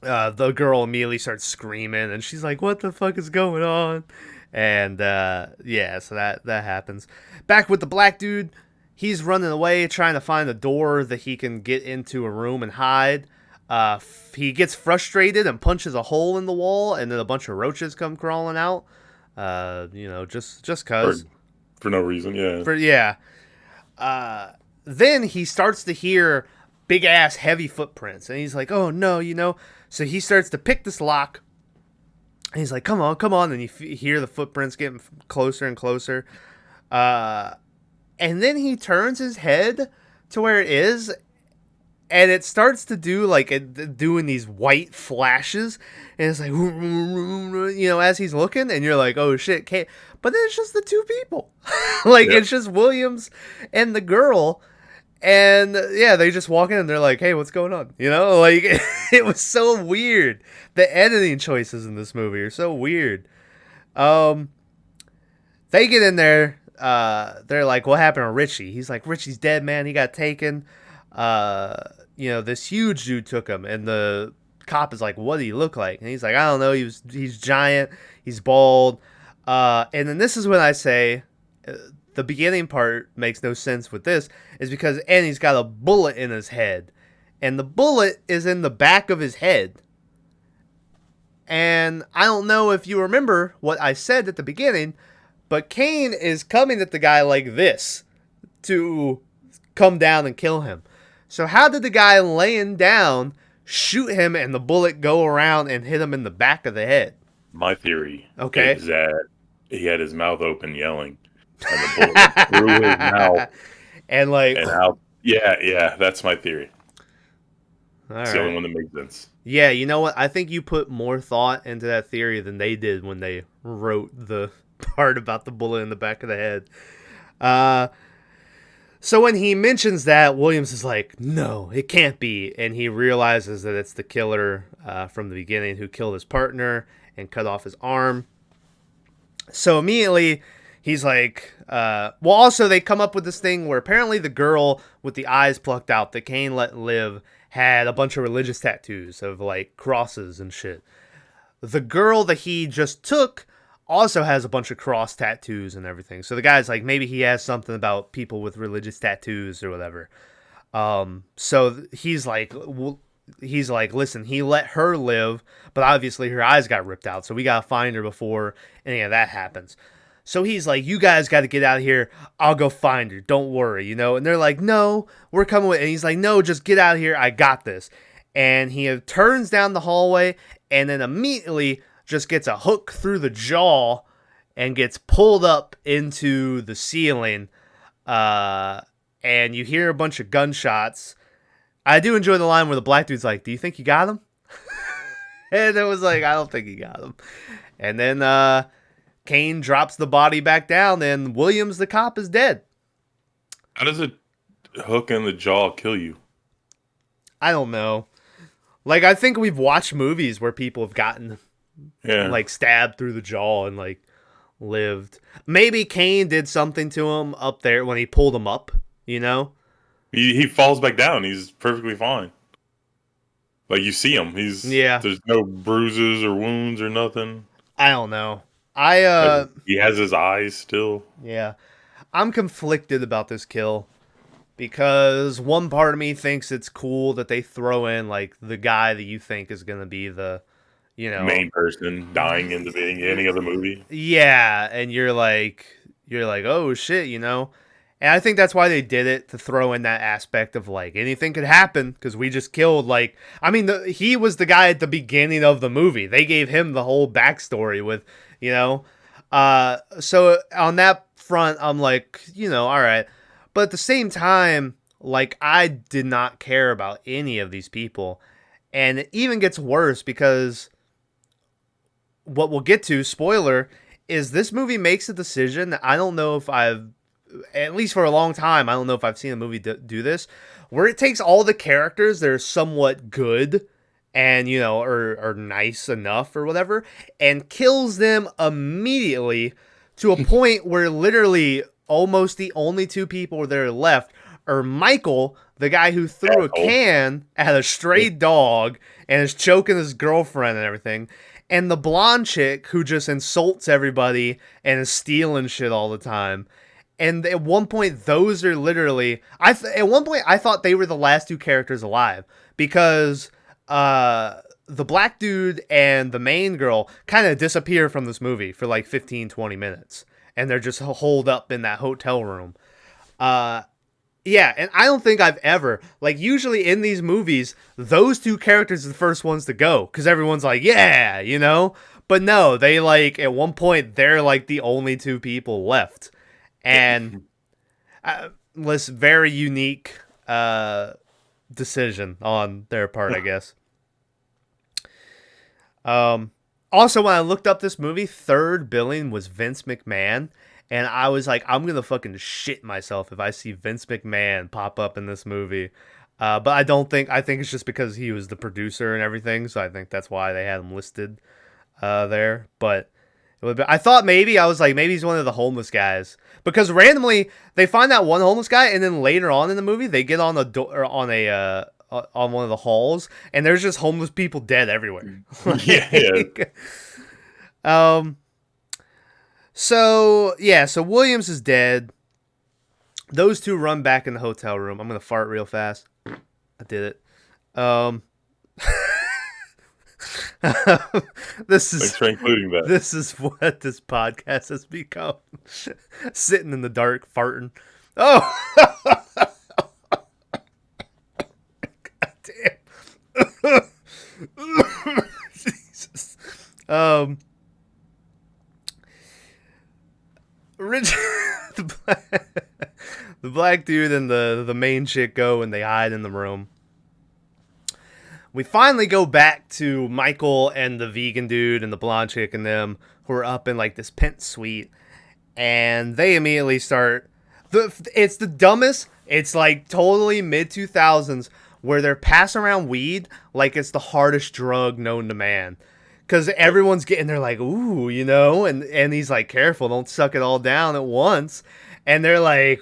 the girl immediately starts screaming, and she's like, what the fuck is going on? And, yeah, so that happens. Back with the black dude. He's running away, trying to find a door that he can get into a room and hide. He gets frustrated and punches a hole in the wall, and then a bunch of roaches come crawling out. Just cause. For no reason, Then he starts to hear big-ass heavy footprints, and he's like, oh, no, you know. So he starts to pick this lock, and he's like, come on, and you hear the footprints getting closer and closer. And then he turns his head to where it is, and it starts to do doing these white flashes, and it's like, you know, as he's looking, and you're like, oh shit, Kane. But then it's just the two people. It's just Williams and the girl, and yeah, they just walk in and they're like, hey, what's going on? You know, like, it was so weird. The editing choices in this movie are so weird. They get in there. They're like, what happened to Richie? He's like, Richie's dead, man. He got taken. This huge dude took him. And the cop is like, what did he look like? And he's like, I don't know. He's giant. He's bald. And then this is when I say the beginning part makes no sense with this is because he's got a bullet in his head. And the bullet is in the back of his head. And I don't know if you remember what I said at the beginning, but Kane is coming at the guy like this to come down and kill him. So how did the guy laying down shoot him and the bullet go around and hit him in the back of the head? My theory is that he had his mouth open yelling, and the bullet went through his mouth. And out. Yeah, that's my theory. It's the only one that makes sense. Yeah, you know what? I think you put more thought into that theory than they did when they wrote the part about the bullet in the back of the head. So when he mentions that, Williams is like, no, it can't be. And he realizes that it's the killer from the beginning who killed his partner and cut off his arm. So immediately he's like, also they come up with this thing where apparently the girl with the eyes plucked out that Kane let live had a bunch of religious tattoos of like crosses and shit. The girl that he just took also has a bunch of cross tattoos and everything. So the guy's like, maybe he has something about people with religious tattoos or whatever. So he's like, listen, he let her live, but obviously her eyes got ripped out. So we got to find her before any of that happens. So he's like, you guys got to get out of here. I'll go find her. Don't worry, you know? And they're like, no, we're coming with. And he's like, no, just get out of here. I got this. And he turns down the hallway and then immediately just gets a hook through the jaw and gets pulled up into the ceiling. And you hear a bunch of gunshots. I do enjoy the line where the black dude's like, do you think you got him? And it was like, I don't think he got him. And then Kane drops the body back down, and Williams, the cop, is dead. How does a hook in the jaw kill you? I don't know. Like, I think we've watched movies where people have gotten, like, stabbed through the jaw and, like, lived. Maybe Kane did something to him up there when he pulled him up, you know? He falls back down. He's perfectly fine. Like, you see him. There's no bruises or wounds or nothing. I don't know. He has his eyes still. Yeah. I'm conflicted about this kill because one part of me thinks it's cool that they throw in like the guy that you think is going to be the, you know, main person dying in the beginning of the movie. Yeah, and you're like, oh shit, you know. And I think that's why they did it, to throw in that aspect of like anything could happen because we just killed like, I mean, he was the guy at the beginning of the movie. They gave him the whole backstory with, you know. So on that front, I'm like, you know, all right. But at the same time, like, I did not care about any of these people. And it even gets worse because what we'll get to, spoiler, is this movie makes a decision that I don't know if at least for a long time, I don't know if I've seen a movie do this, where it takes all the characters that are somewhat good and, you know, are nice enough or whatever, and kills them immediately to a point where literally almost the only two people that are left are Michael, the guy who threw a can at a stray dog and is choking his girlfriend and everything, and the blonde chick who just insults everybody and is stealing shit all the time. And at one point, those are literally... at one point, I thought they were the last two characters alive. Because the black dude and the main girl kind of disappear from this movie for like 15, 20 minutes. And they're just holed up in that hotel room. Yeah, and I don't think I've ever... Like, usually in these movies, those two characters are the first ones to go. Because everyone's like, yeah, you know? But no, they like... At one point, they're like the only two people left. And was very unique decision on their part, I guess. Also, when I looked up this movie, third billing was Vince McMahon. And I was like, I'm going to fucking shit myself if I see Vince McMahon pop up in this movie. But I think it's just because he was the producer and everything. So I think that's why they had him listed there. But I thought maybe he's one of the homeless guys. Because randomly, they find that one homeless guy, and then later on in the movie, they get on on one of the halls, and there's just homeless people dead everywhere. So Williams is dead. Those two run back in the hotel room. I'm gonna fart real fast. I did it. Thanks for including that. This is what this podcast has become. Sitting in the dark, farting. Oh! God damn. Jesus. Rich, the black dude and the main chick go and they hide in the room. We finally go back to Michael and the vegan dude and the blonde chick and them who are up in like this pent suite, and they immediately start. It's the dumbest. It's like totally mid 2000s where they're passing around weed like it's the hardest drug known to man, because everyone's getting there like, ooh, you know, and he's like, careful, don't suck it all down at once, and they're like,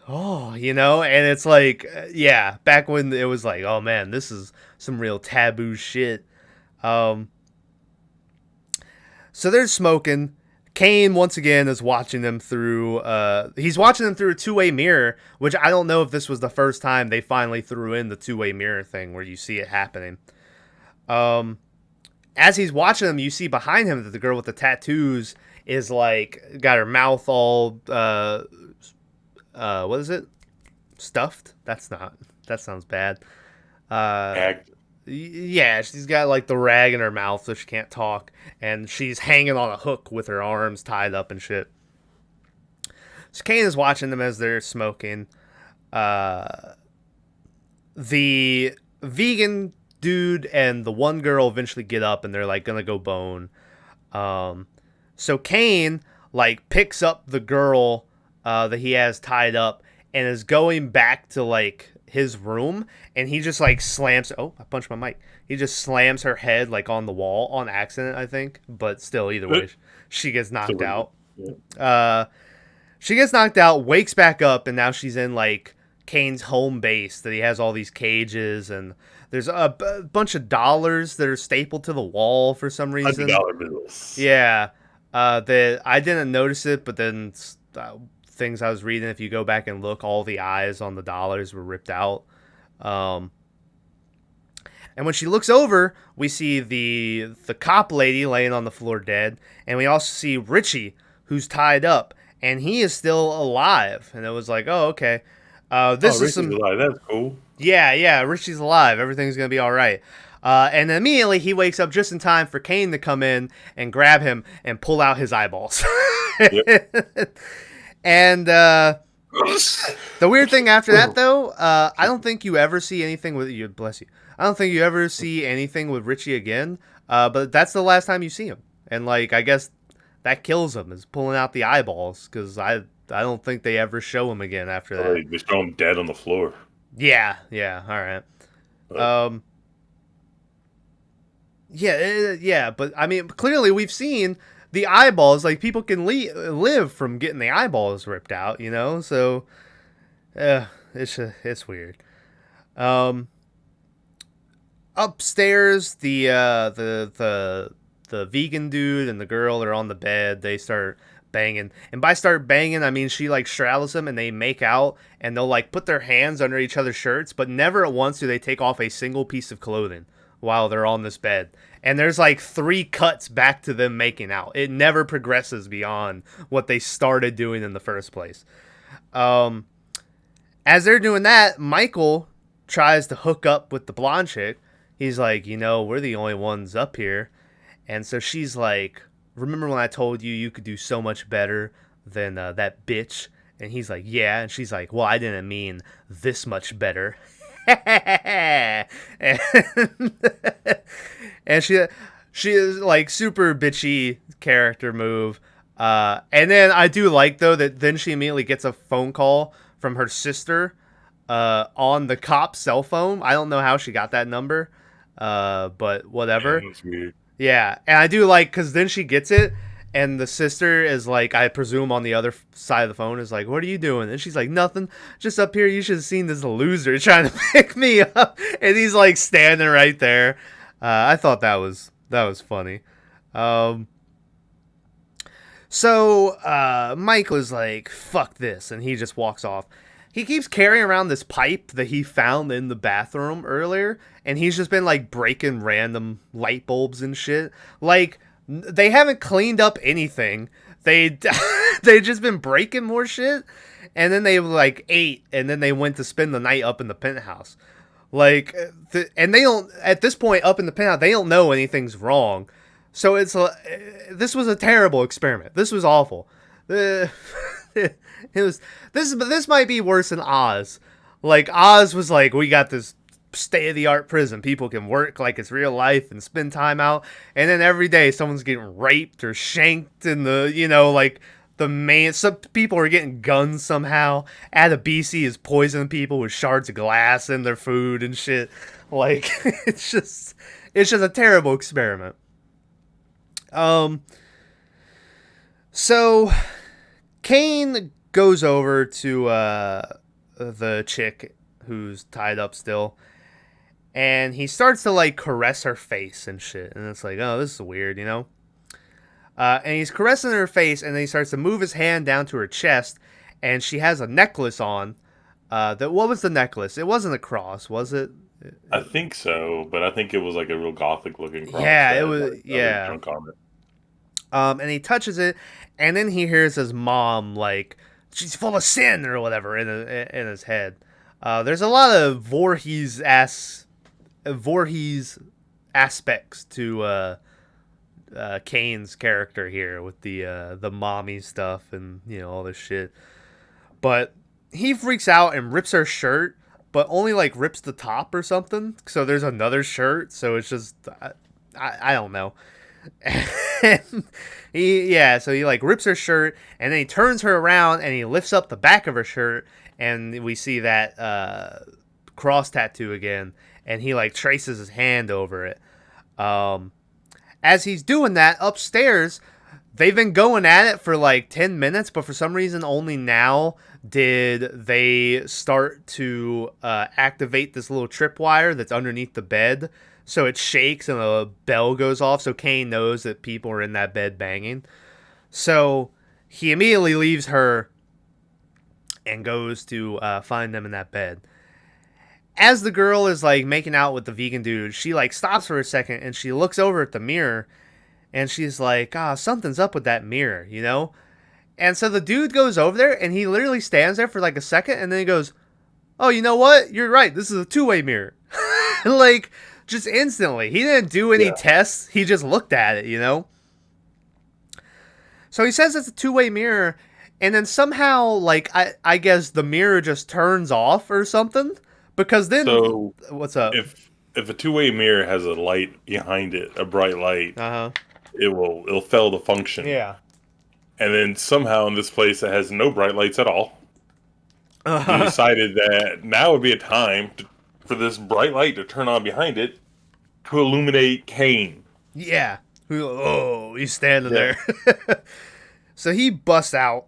oh, you know, and it's like, yeah, back when it was like, oh man, this is some real taboo shit. So they're smoking. Kane once again is watching them through. He's watching them through a two-way mirror, which I don't know if this was the first time they finally threw in the two-way mirror thing where you see it happening. As he's watching them, you see behind him that the girl with the tattoos is like got her mouth all what is it? Stuffed? That sounds bad. Act. Yeah, she's got like the rag in her mouth so she can't talk, and she's hanging on a hook with her arms tied up and shit. So Kane is watching them as they're smoking. The vegan dude and the one girl eventually get up and they're like gonna go bone. So Kane like picks up the girl that he has tied up and is going back to like his room, and he just like slams. Oh, I punched my mic. He just slams her head like on the wall on accident, I think. But still, either way, she gets knocked out. She gets knocked out, wakes back up, and now she's in like Kane's home base that he has all these cages, and there's a bunch of dollars that are stapled to the wall for some reason. $100 bills. Yeah, that I didn't notice it, but then things I was reading, if you go back and look, all the eyes on the dollars were ripped out. And when she looks over, we see the cop lady laying on the floor dead, and we also see Richie, who's tied up, and he is still alive. And it was like, oh, okay. This is Richie's alive. That's cool. Yeah, Richie's alive. Everything's gonna be all right. And immediately he wakes up just in time for Kane to come in and grab him and pull out his eyeballs. Yep. And the weird thing after that, though, I don't think you ever see anything with you. Bless you. I don't think you ever see anything with Richie again. But that's the last time you see him, and like I guess that kills him, is pulling out the eyeballs, because I don't think they ever show him again after that. They show him dead on the floor. Yeah. All right. Yeah, but I mean, clearly we've seen the eyeballs. Like, people can live from getting the eyeballs ripped out, you know. So, it's weird. Upstairs, the vegan dude and the girl are on the bed. They start banging, and by start banging, I mean she like straddles him and they make out, and they'll like put their hands under each other's shirts, but never at once do they take off a single piece of clothing while they're on this bed. And there's like 3 cuts back to them making out. It never progresses beyond what they started doing in the first place. As they're doing that, Michael tries to hook up with the blonde chick. He's like, you know, we're the only ones up here. And so she's like, remember when I told you you could do so much better than that bitch? And he's like, yeah. And she's like, well, I didn't mean this much better. and she is like super bitchy character move. And then I do like, though, that then she immediately gets a phone call from her sister on the cop's cell phone. I don't know how she got that number, but whatever. Yeah, and I do like, because then she gets it, and the sister is like, I presume on the other side of the phone, is like, what are you doing? And she's like, nothing, just up here. You should have seen this loser trying to pick me up. And he's like standing right there. I thought that was funny. So Michael is like, fuck this, and he just walks off. He keeps carrying around this pipe that he found in the bathroom earlier, and he's just been like breaking random light bulbs and shit. Like, they haven't cleaned up anything. They just been breaking more shit, and then they like ate, and then they went to spend the night up in the penthouse. Like, and they don't, at this point up in the penthouse, they don't know anything's wrong. So it's this was a terrible experiment. This was awful. This might be worse than Oz. Like, Oz was like, we got this state-of-the-art prison. People can work like it's real life and spend time out. And then every day someone's getting raped or shanked in the, you know, like some people are getting guns somehow. Adabisi is poisoning people with shards of glass in their food and shit. Like, it's just a terrible experiment. So Kane goes over to the chick who's tied up still, and he starts to like caress her face and shit, and it's like, oh, this is weird, you know. And he's caressing her face, and then he starts to move his hand down to her chest, and she has a necklace on. What was the necklace? It wasn't a cross, was it? I think so, but I think it was like a real gothic looking cross. Yeah, it was. Yeah. And he touches it, and then he hears his mom, like, she's full of sin or whatever in his head. There's a lot of Voorhees aspects to Kane's character here with the mommy stuff and all this shit. But he freaks out and rips her shirt, but only like rips the top or something. So there's another shirt. So it's just I don't know. And so he like rips her shirt, and then he turns her around and he lifts up the back of her shirt, and we see that cross tattoo again, and he like traces his hand over it. As he's doing that upstairs, they've been going at it for like 10 minutes, but for some reason only now did they start to activate this little tripwire that's underneath the bed. So it shakes and a bell goes off, so Kane knows that people are in that bed banging. So he immediately leaves her and goes to find them in that bed. As the girl is like making out with the vegan dude, she like stops for a second and she looks over at the mirror and she's like, something's up with that mirror, And so the dude goes over there and he literally stands there for like a second and then he goes, oh, you know what? You're right. This is a two-way mirror. Like, just instantly. He didn't do any tests. He just looked at it, So he says it's a two-way mirror, and then somehow, like, I guess the mirror just turns off or something. Because then... So, what's up? If a two-way mirror has a light behind it, a bright light, it'll fail to function. Yeah. And then somehow in this place it has no bright lights at all. He decided that now would be a time for this bright light to turn on behind it to illuminate Kane. Yeah. Oh, he's standing there. So he busts out.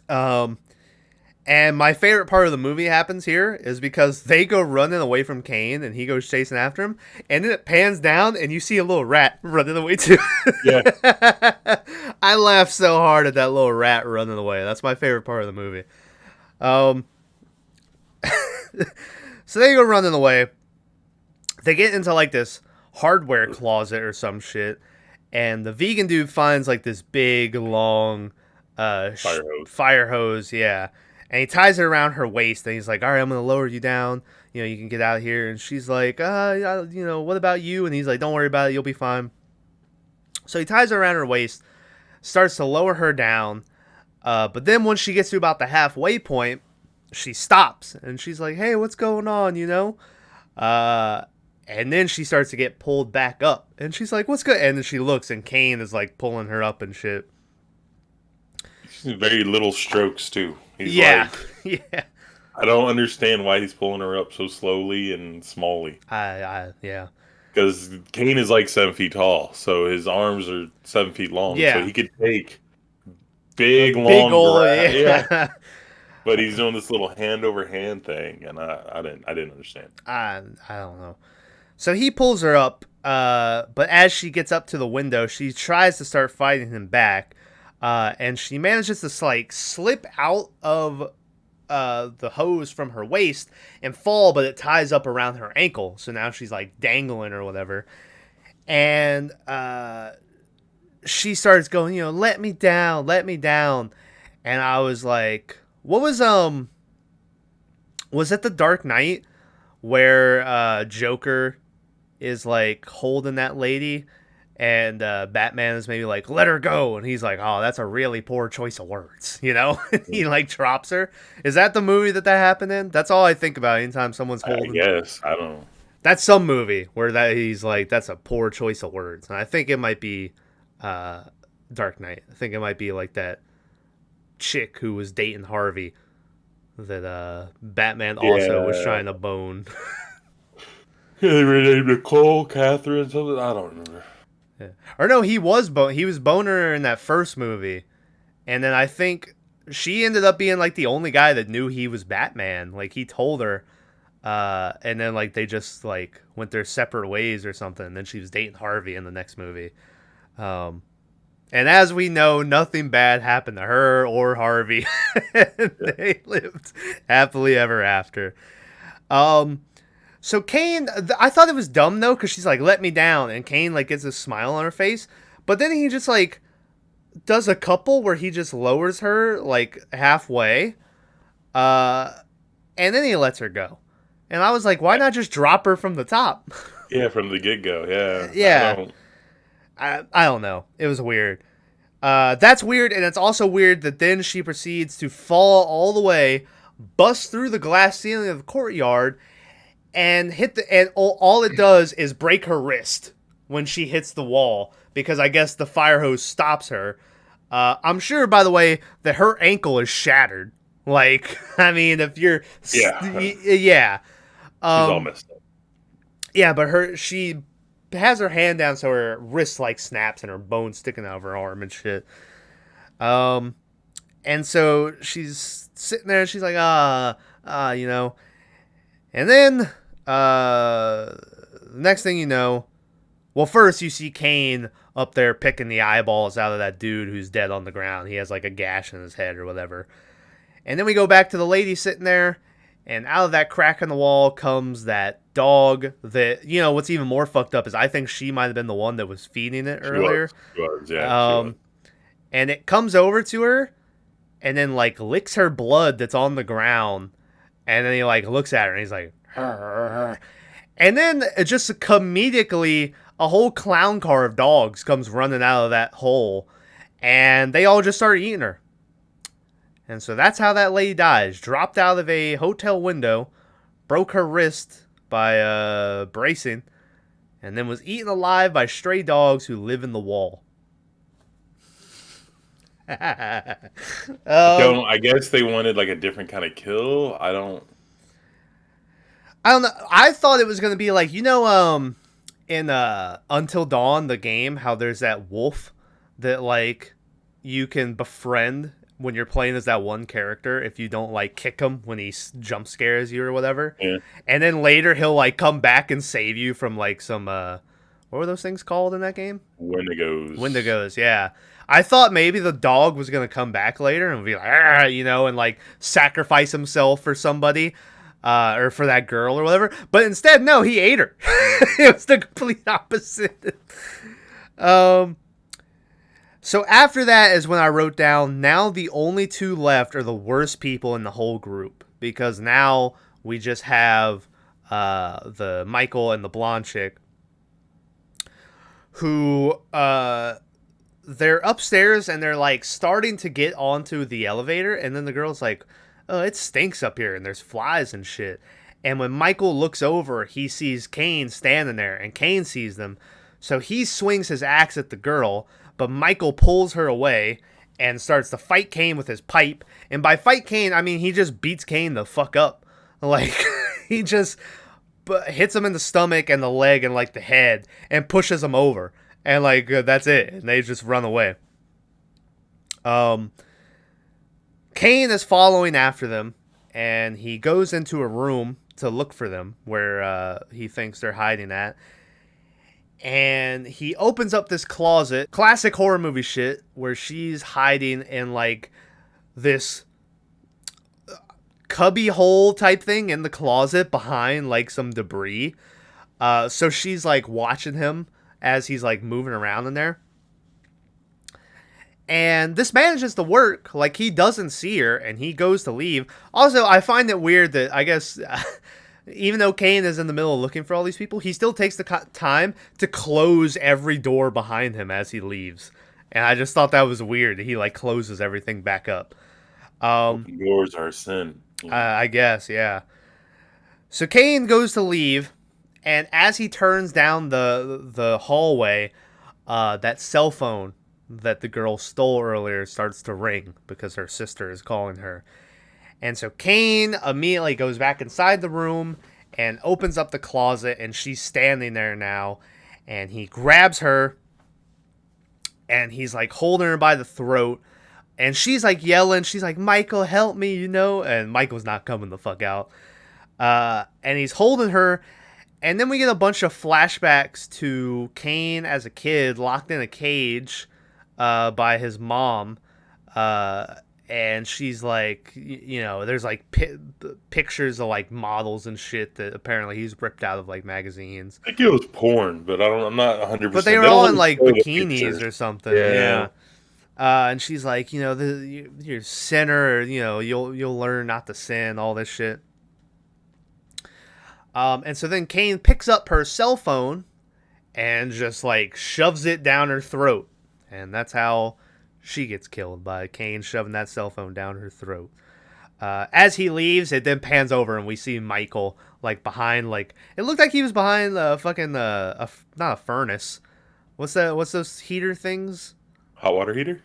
And my favorite part of the movie happens here is because they go running away from Kane and he goes chasing after him. And then it pans down and you see a little rat running away too. Yeah. I laughed so hard at that little rat running away. That's my favorite part of the movie. So they go running away. They get into like this hardware closet or some shit. And the vegan dude finds like this big, long fire hose. Yeah. And he ties it around her waist. And he's like, all right, I'm going to lower you down. You can get out of here. And she's like, what about you? And he's like, don't worry about it. You'll be fine. So he ties her around her waist, starts to lower her down. But then when she gets to about the halfway point, she stops. And she's like, hey, what's going on, And then she starts to get pulled back up. And she's like, what's good? And then she looks, and Kane is like pulling her up and shit. Very little strokes, too. He's yeah. Like, yeah. I don't understand why he's pulling her up so slowly and smallly. Yeah. Because Kane is like 7 feet tall, so his arms are 7 feet long. Yeah. So he could take long old, yeah. But he's doing this little hand over hand thing, and I didn't understand. I don't know. So he pulls her up, but as she gets up to the window, she tries to start fighting him back, and she manages to like slip out of the hose from her waist and fall, but it ties up around her ankle. So now she's like dangling or whatever, and she starts going, let me down, and I was like, what was it The Dark Knight where Joker is like holding that lady and Batman is maybe like, let her go, and he's like, oh, that's a really poor choice of words, he like drops her. Is that the movie that happened in? That's all I think about anytime someone's holding. I guess I don't know. That's some movie where that he's like, that's a poor choice of words, and I think it might be Dark Knight. I think it might be like that chick who was dating Harvey that Batman also was trying to bone. Yeah, they were named Nicole, Catherine, something. I don't remember. Yeah. Or no, he was boner her in that first movie, and then I think she ended up being like the only guy that knew he was Batman. Like he told her, and then like they just like went their separate ways or something. And then she was dating Harvey in the next movie. And as we know, nothing bad happened to her or Harvey. They lived happily ever after. So Kane, I thought it was dumb though, because she's like, let me down. And Kane like gets a smile on her face. But then he just like does a couple where he just lowers her like halfway, and then he lets her go. And I was like, why not just drop her from the top? Yeah, from the get go. Yeah. Yeah. I don't know. It was weird. That's weird, and it's also weird that then she proceeds to fall all the way, bust through the glass ceiling of the courtyard, and all it does is break her wrist when she hits the wall, because I guess the fire hose stops her. I'm sure, by the way, that her ankle is shattered. Like, I mean, if you're... Yeah. Yeah. She's all messed up. Yeah, but she has her hand down so her wrist, like, snaps and her bone sticking out of her arm and shit. And so she's sitting there and she's like, you know. And then, next thing you know, well, first you see Kane up there picking the eyeballs out of that dude who's dead on the ground. He has like a gash in his head or whatever. And then we go back to the lady sitting there, and out of that crack in the wall comes that dog that, you know, what's even more fucked up is I think she might have been the one that was feeding it earlier. She was, yeah. She was. And it comes over to her and then like licks her blood that's on the ground. And then he like looks at her and he's like, "Arr." And then it just comedically, a whole clown car of dogs comes running out of that hole, and they all just start eating her. And so that's how that lady dies. Dropped out of a hotel window, broke her wrist by bracing, and then was eaten alive by stray dogs who live in the wall. I guess they wanted like a different kind of kill. I don't know. I thought it was going to be like, you know, in Until Dawn, the game, how there's that wolf that like you can befriend when you're playing as that one character if you don't like kick him when he jump scares you or whatever. Yeah. And then later he'll like come back and save you from like some what were those things called in that game? Wendigos, yeah. I thought maybe the dog was going to come back later and be like, you know, and like sacrifice himself for somebody. Or for that girl or whatever. But instead, no, he ate her. It was the complete opposite. So after that is when I wrote down, now the only two left are the worst people in the whole group. Because now we just have the Michael and the blonde chick who they're upstairs and they're like starting to get onto the elevator. And then the girl's like, oh, it stinks up here and there's flies and shit. And when Michael looks over, he sees Kane standing there and Kane sees them. So he swings his axe at the girl, but Michael pulls her away and starts to fight Kane with his pipe. And by fight Kane, I mean he just beats Kane the fuck up. Like, he just hits him in the stomach and the leg and like the head and pushes him over. And like, that's it. And they just run away. Kane is following after them, and he goes into a room to look for them where he thinks they're hiding at. And he opens up this closet, classic horror movie shit, where she's hiding in like this cubby hole type thing in the closet behind like some debris. So she's like watching him as he's like moving around in there. And this manages to work. Like, he doesn't see her, and he goes to leave. Also, I find it weird that, I guess, even though Kane is in the middle of looking for all these people, he still takes the time to close every door behind him as he leaves. And I just thought that was weird. He, like, closes everything back up. Open doors are a sin. I guess, yeah. So Kane goes to leave, and as he turns down the hallway, that cell phone that the girl stole earlier starts to ring because her sister is calling her. And so Kane immediately goes back inside the room and opens up the closet, and she's standing there now, and he grabs her and he's like holding her by the throat, and she's like yelling, she's like, Michael, help me, you know, and Michael's not coming the fuck out. And he's holding her, and then we get a bunch of flashbacks to Kane as a kid locked in a cage by his mom, and she's like, there's like pictures of like models and shit that apparently he's ripped out of like magazines. I think it was porn, but I'm not 100. But they percent were They don't all in really like show the bikinis pictures. or something. Yeah. Yeah. And she's like, you're a sinner, or, you'll learn not to sin, all this shit. And so then Kane picks up her cell phone and just like shoves it down her throat, and that's how she gets killed, by Kane shoving that cell phone down her throat. As he leaves, it then pans over and we see Michael like behind, like it looked like he was behind the fucking not a furnace. What's that? What's those heater things? Hot water heater?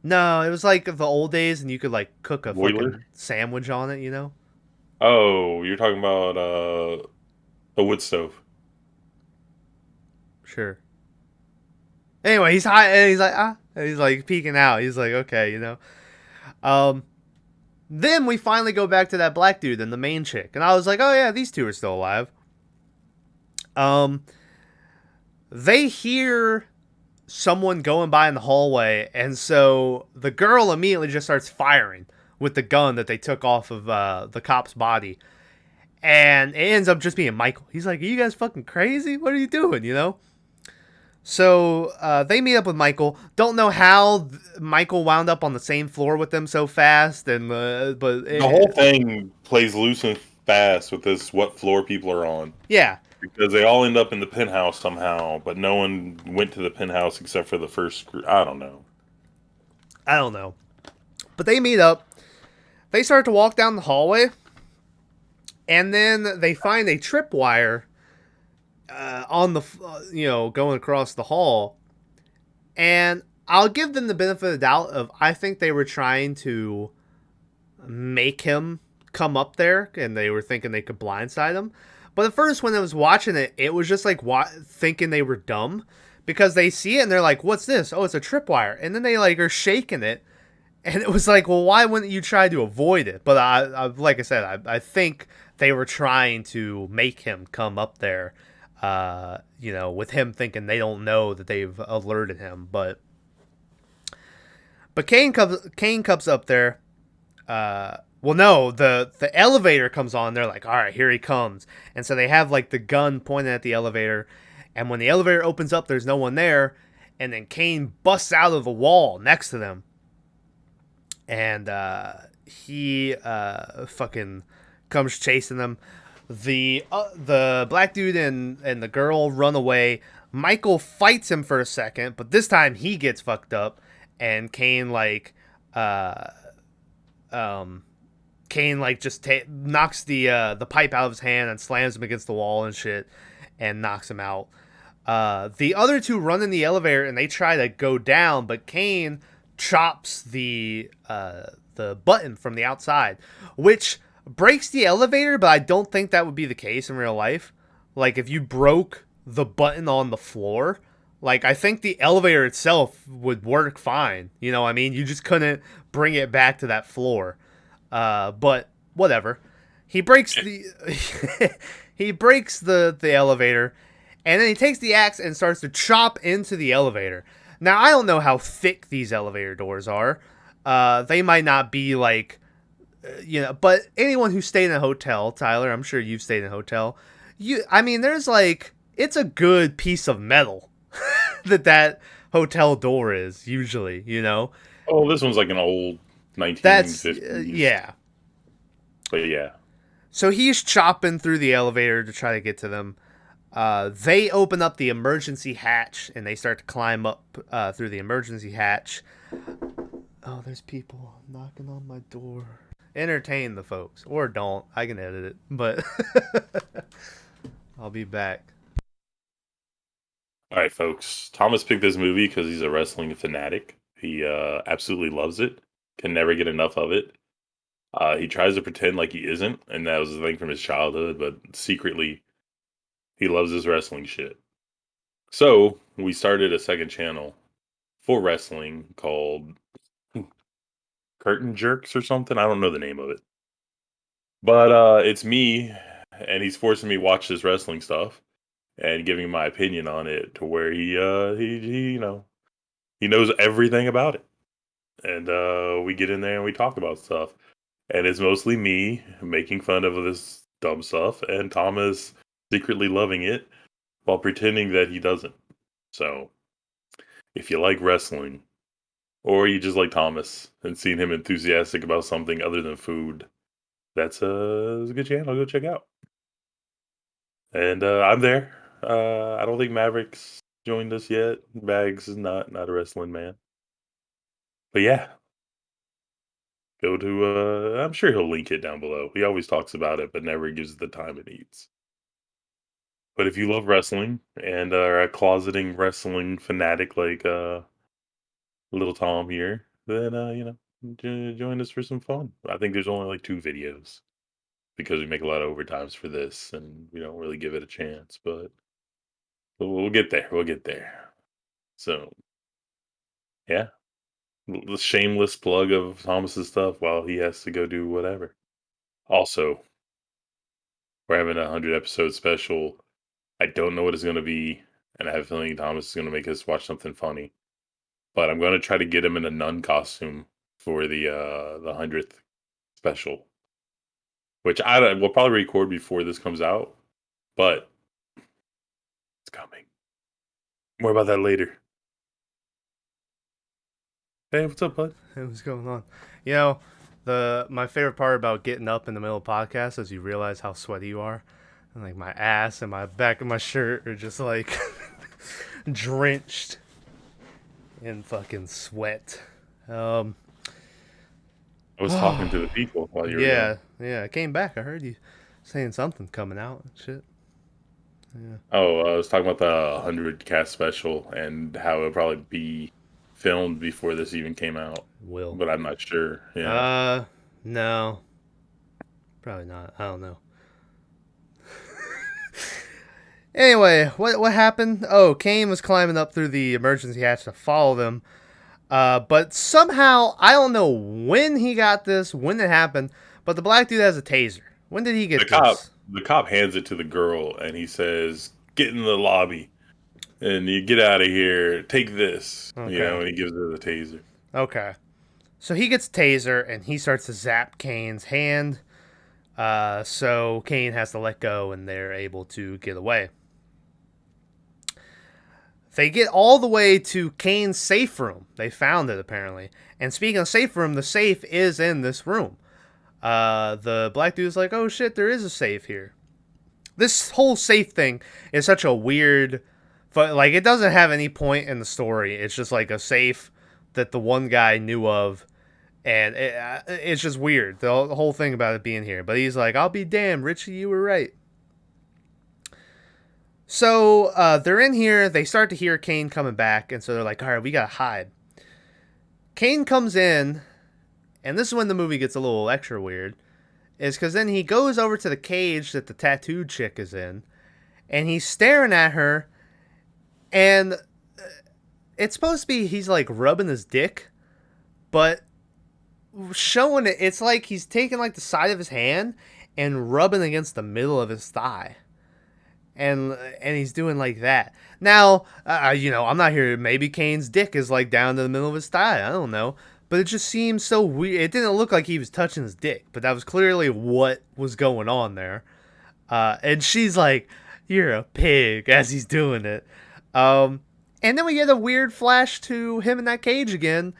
No, it was like the old days, and you could like cook a Boiler? fucking sandwich on it. Oh, you're talking about a wood stove. Sure. Anyway, he's high, and he's like and he's like peeking out. He's like, okay. Then we finally go back to that black dude and the main chick, and I was like, oh yeah, these two are still alive. They hear someone going by in the hallway, and so the girl immediately just starts firing with the gun that they took off of the cop's body, and it ends up just being Michael. He's like, are you guys fucking crazy? What are you doing? So they meet up with Michael. Don't know how Michael wound up on the same floor with them so fast, but The whole thing plays loose and fast with this what floor people are on. Yeah, because they all end up in the penthouse somehow, but no one went to the penthouse except for the first group. I don't know. But they meet up. They start to walk down the hallway, and then they find a tripwire on the going across the hall, and I'll give them the benefit of the doubt of I think they were trying to make him come up there, and they were thinking they could blindside him. But at first, when I was watching it, it was just like thinking they were dumb, because they see it and they're like, "What's this? Oh, it's a tripwire," and then they like are shaking it, and it was like, "Well, why wouldn't you try to avoid it?" But I like I said, I think they were trying to make him come up there. With him thinking they don't know that they've alerted him, but Kane comes up there. Well, no, the elevator comes on. They're like, all right, here he comes, and so they have like the gun pointed at the elevator, and when the elevator opens up, there's no one there, and then Kane busts out of the wall next to them, and he fucking comes chasing them. The black dude and the girl run away. Michael fights him for a second, but this time he gets fucked up, and Kane just knocks the pipe out of his hand and slams him against the wall and shit, and knocks him out. The other two run in the elevator and they try to go down, but Kane chops the button from the outside, which breaks the elevator, but I don't think that would be the case in real life. Like, if you broke the button on the floor, like, I think the elevator itself would work fine. You know what I mean? You just couldn't bring it back to that floor. But whatever. He breaks the he breaks the elevator, and then he takes the axe and starts to chop into the elevator. Now, I don't know how thick these elevator doors are. They might not be like, but anyone who stayed in a hotel, Tyler, I'm sure you've stayed in a hotel. There's like, it's a good piece of metal that hotel door is usually, Oh, this one's like an old 1950s. That's yeah. But yeah. So he's chopping through the elevator to try to get to them. They open up the emergency hatch and they start to climb up through the emergency hatch. Oh, there's people knocking on my door. Entertain the folks, or don't. I can edit it, but I'll be back. All right, folks. Thomas picked this movie because he's a wrestling fanatic. He absolutely loves it. Can never get enough of it. He tries to pretend like he isn't, and that was the thing from his childhood, but secretly, he loves his wrestling shit. So, we started a second channel for wrestling called Curtain Jerks or something. I don't know the name of it. But it's me, and he's forcing me to watch this wrestling stuff and giving my opinion on it to where he knows everything about it. and we get in there and we talk about stuff. And it's mostly me making fun of this dumb stuff, and Thomas secretly loving it while pretending that he doesn't. So, if you like wrestling, or you just like Thomas and seeing him enthusiastic about something other than food, that's a good channel. Go check out. And I'm there. I don't think Maverick's joined us yet. Bags is not a wrestling man. But yeah, go to. I'm sure he'll link it down below. He always talks about it, but never gives it the time it needs. But if you love wrestling and are a closeting wrestling fanatic like little Tom here, then join us for some fun. I think there's only like 2 videos because we make a lot of overtimes for this, and we don't really give it a chance. But we'll get there. We'll get there. So yeah, the shameless plug of Thomas's stuff while he has to go do whatever. Also, we're having a 100 episode special. I don't know what it's going to be, and I have a feeling Thomas is going to make us watch something funny. But I'm going to try to get him in a nun costume for the 100th special, which we'll probably record before this comes out, but it's coming. More about that later. Hey, what's up, bud? Hey, what's going on? You know, my favorite part about getting up in the middle of podcast is you realize how sweaty you are. And like my ass and my back of my shirt are just like drenched in fucking sweat. I was talking to the people while you were Yeah, I came back. I heard you saying something coming out and shit. Yeah. Oh, I was talking about the 100 cast special and how it'll probably be filmed before this even came out. Will. But I'm not sure. Yeah. No. Probably not. I don't know. Anyway, what happened? Oh, Kane was climbing up through the emergency hatch to follow them. But somehow, I don't know when he got this, when it happened, but the black dude has a taser. When did he get this? The cop hands it to the girl and he says, "Get in the lobby and you get out of here. Take this." Okay. And he gives her the taser. Okay. So he gets a taser and he starts to zap Kane's hand. So Kane has to let go and they're able to get away. They get all the way to Kane's safe room. They found it, apparently. And speaking of safe room, the safe is in this room. The black dude's like, oh shit, there is a safe here. This whole safe thing is such a weird... Like, it doesn't have any point in the story. It's just like a safe that the one guy knew of. And it's just weird, the whole thing about it being here. But he's like, I'll be damned, Richie, you were right. So they're in here. They start to hear Kane coming back. And so they're like, all right, we got to hide. Kane comes in. And this is when the movie gets a little extra weird. Is because then he goes over to the cage that the tattooed chick is in. And he's staring at her. And it's supposed to be he's like rubbing his dick. But showing it, it's like he's taking like the side of his hand and rubbing against the middle of his thigh. And he's doing like that. Now, I'm not here. Maybe Kane's dick is like down to the middle of his thigh. I don't know. But it just seemed so weird. It didn't look like he was touching his dick. But that was clearly what was going on there. And she's like, you're a pig, as he's doing it. And then we get a weird flash to him in that cage again.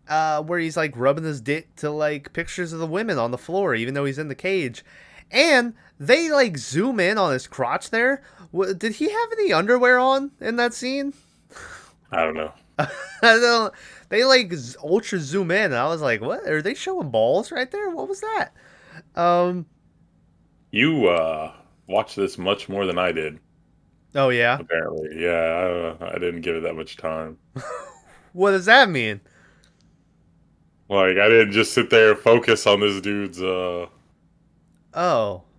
Where he's like rubbing his dick to like pictures of the women on the floor, even though he's in the cage. And they like zoom in on his crotch there. Did he have any underwear on in that scene? I don't know. I don't. They like ultra zoom in, and I was like, "What? Are they showing balls right there? What was that?" You watched this much more than I did. Oh yeah. Apparently, yeah. I didn't give it that much time. What does that mean? Like, I didn't just sit there and focus on this dude's Oh.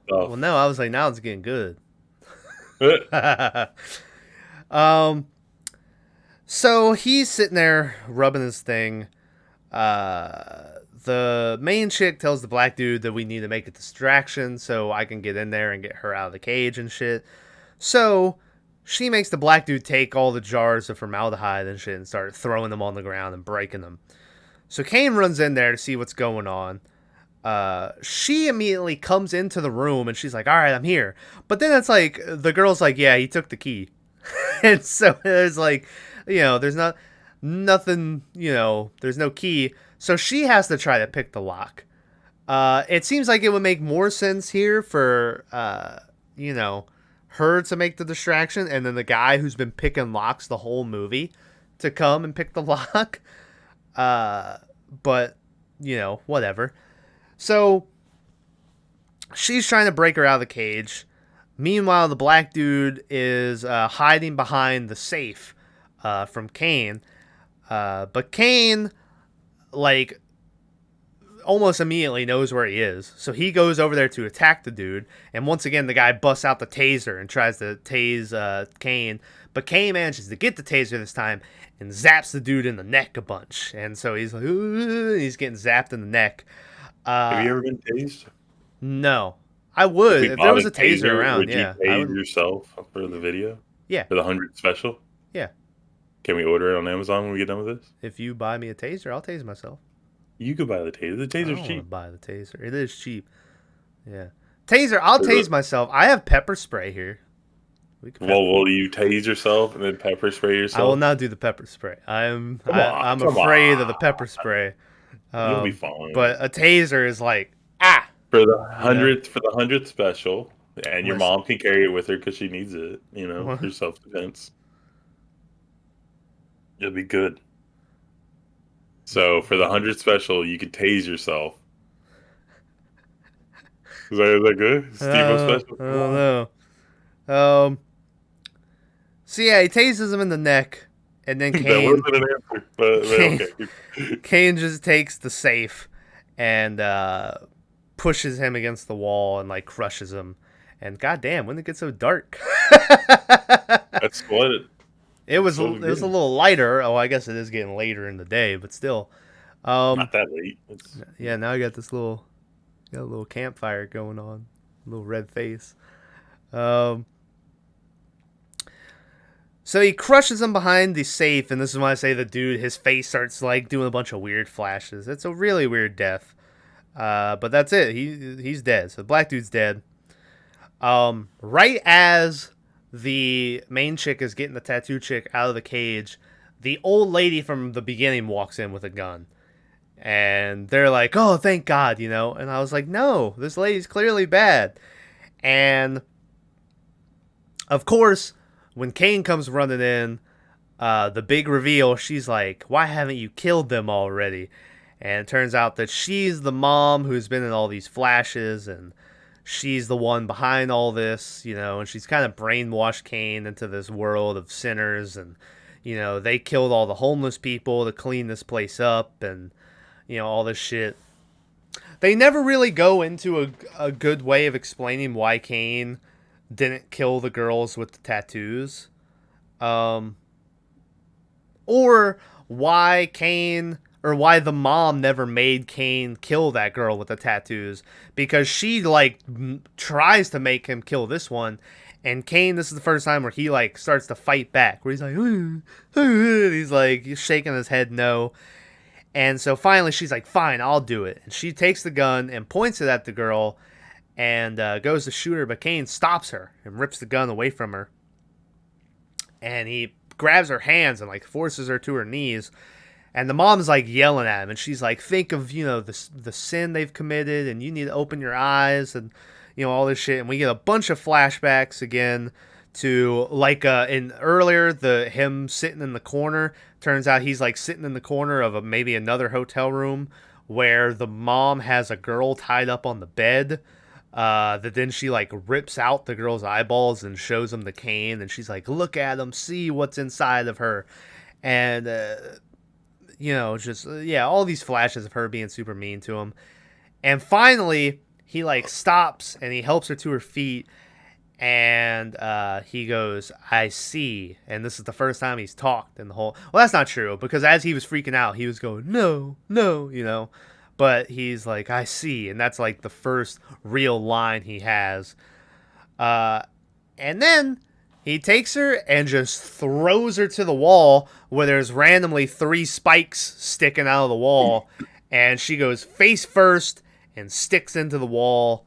stuff. Well, no. I was like, now it's getting good. So he's sitting there rubbing his thing. The main chick tells the black dude that we need to make a distraction so I can get in there and get her out of the cage and shit. So she makes the black dude take all the jars of formaldehyde and shit and start throwing them on the ground and breaking them. So Kane runs in there to see what's going on. She immediately comes into the room and she's like, all right, I'm here. But then it's like, the girl's like, yeah, he took the key. And so it's like, there's nothing, there's no key. So she has to try to pick the lock. It seems like it would make more sense here for, her to make the distraction and then the guy who's been picking locks the whole movie to come and pick the lock. But, whatever. So she's trying to break her out of the cage. Meanwhile, the black dude is hiding behind the safe from Kane. But Kane, like, almost immediately knows where he is. So he goes over there to attack the dude. And once again, the guy busts out the taser and tries to tase Kane. But Kane manages to get the taser this time and zaps the dude in the neck a bunch. And so he's like, he's getting zapped in the neck. Have you ever been tased? No. I would. If there was a taser around, would yeah. You tase yourself for the video? Yeah. For the 100 special? Yeah. Can we order it on Amazon when we get done with this? If you buy me a taser, I'll tase myself. You could buy the taser. The taser's cheap. I don't buy the taser. It is cheap. Yeah. Taser, I'll tase myself. I have pepper spray here. Will you tase yourself and then pepper spray yourself? I will not do the pepper spray. I'm afraid of the pepper spray. You'll be fine. But a taser is like, for the 100th special, and your mom can carry it with her because she needs it, for self-defense. You'll be good. So for the 100th special, you could tase yourself. Is that good? Steve-O special? I don't know. So yeah, he tases him in the neck, and then Kane. That wasn't an answer, but okay. Kane just takes the safe and pushes him against the wall and like crushes him. And goddamn, when did it get so dark? That's what it was. It was a little lighter. Oh, I guess it is getting later in the day, but still. Not that late. Yeah, now I got this little campfire going on, a little red face. So he crushes him behind the safe, and this is when I say the dude, his face starts like doing a bunch of weird flashes. It's a really weird death. But that's it. He's dead. So the black dude's dead. Right as the main chick is getting the tattoo chick out of the cage, the old lady from the beginning walks in with a gun. And they're like, oh, thank God, And I was like, no, this lady's clearly bad. And, of course, when Kane comes running in, the big reveal, she's like, why haven't you killed them already? And it turns out that she's the mom who's been in all these flashes, and she's the one behind all this, and she's kind of brainwashed Kane into this world of sinners, and, they killed all the homeless people to clean this place up, and, all this shit. They never really go into a good way of explaining why Kane didn't kill the girls with the tattoos. Or why the mom never made Kane kill that girl with the tattoos, because she tries to make him kill this one, and Kane, this is the first time where he starts to fight back, where he's like, he's shaking his head no. And so finally she's like, fine, I'll do it. And she takes the gun and points it at the girl and goes to shoot her, but Kane stops her and rips the gun away from her. And he grabs her hands and forces her to her knees. And the mom's yelling at him, and she's like, think of, the sin they've committed, and you need to open your eyes, and, all this shit. And we get a bunch of flashbacks again to in earlier, him sitting in the corner. Turns out he's sitting in the corner of maybe another hotel room where the mom has a girl tied up on the bed. That then she rips out the girl's eyeballs and shows him the Kane, and she's like, look at him, see what's inside of her. And all these flashes of her being super mean to him. And finally he stops and he helps her to her feet, and he goes, I see. And this is the first time he's talked in the whole, well, that's not true, because as he was freaking out, he was going, no, but he's like, I see. And that's the first real line he has. And then He takes her and just throws her to the wall where there's randomly 3 spikes sticking out of the wall. And she goes face first and sticks into the wall.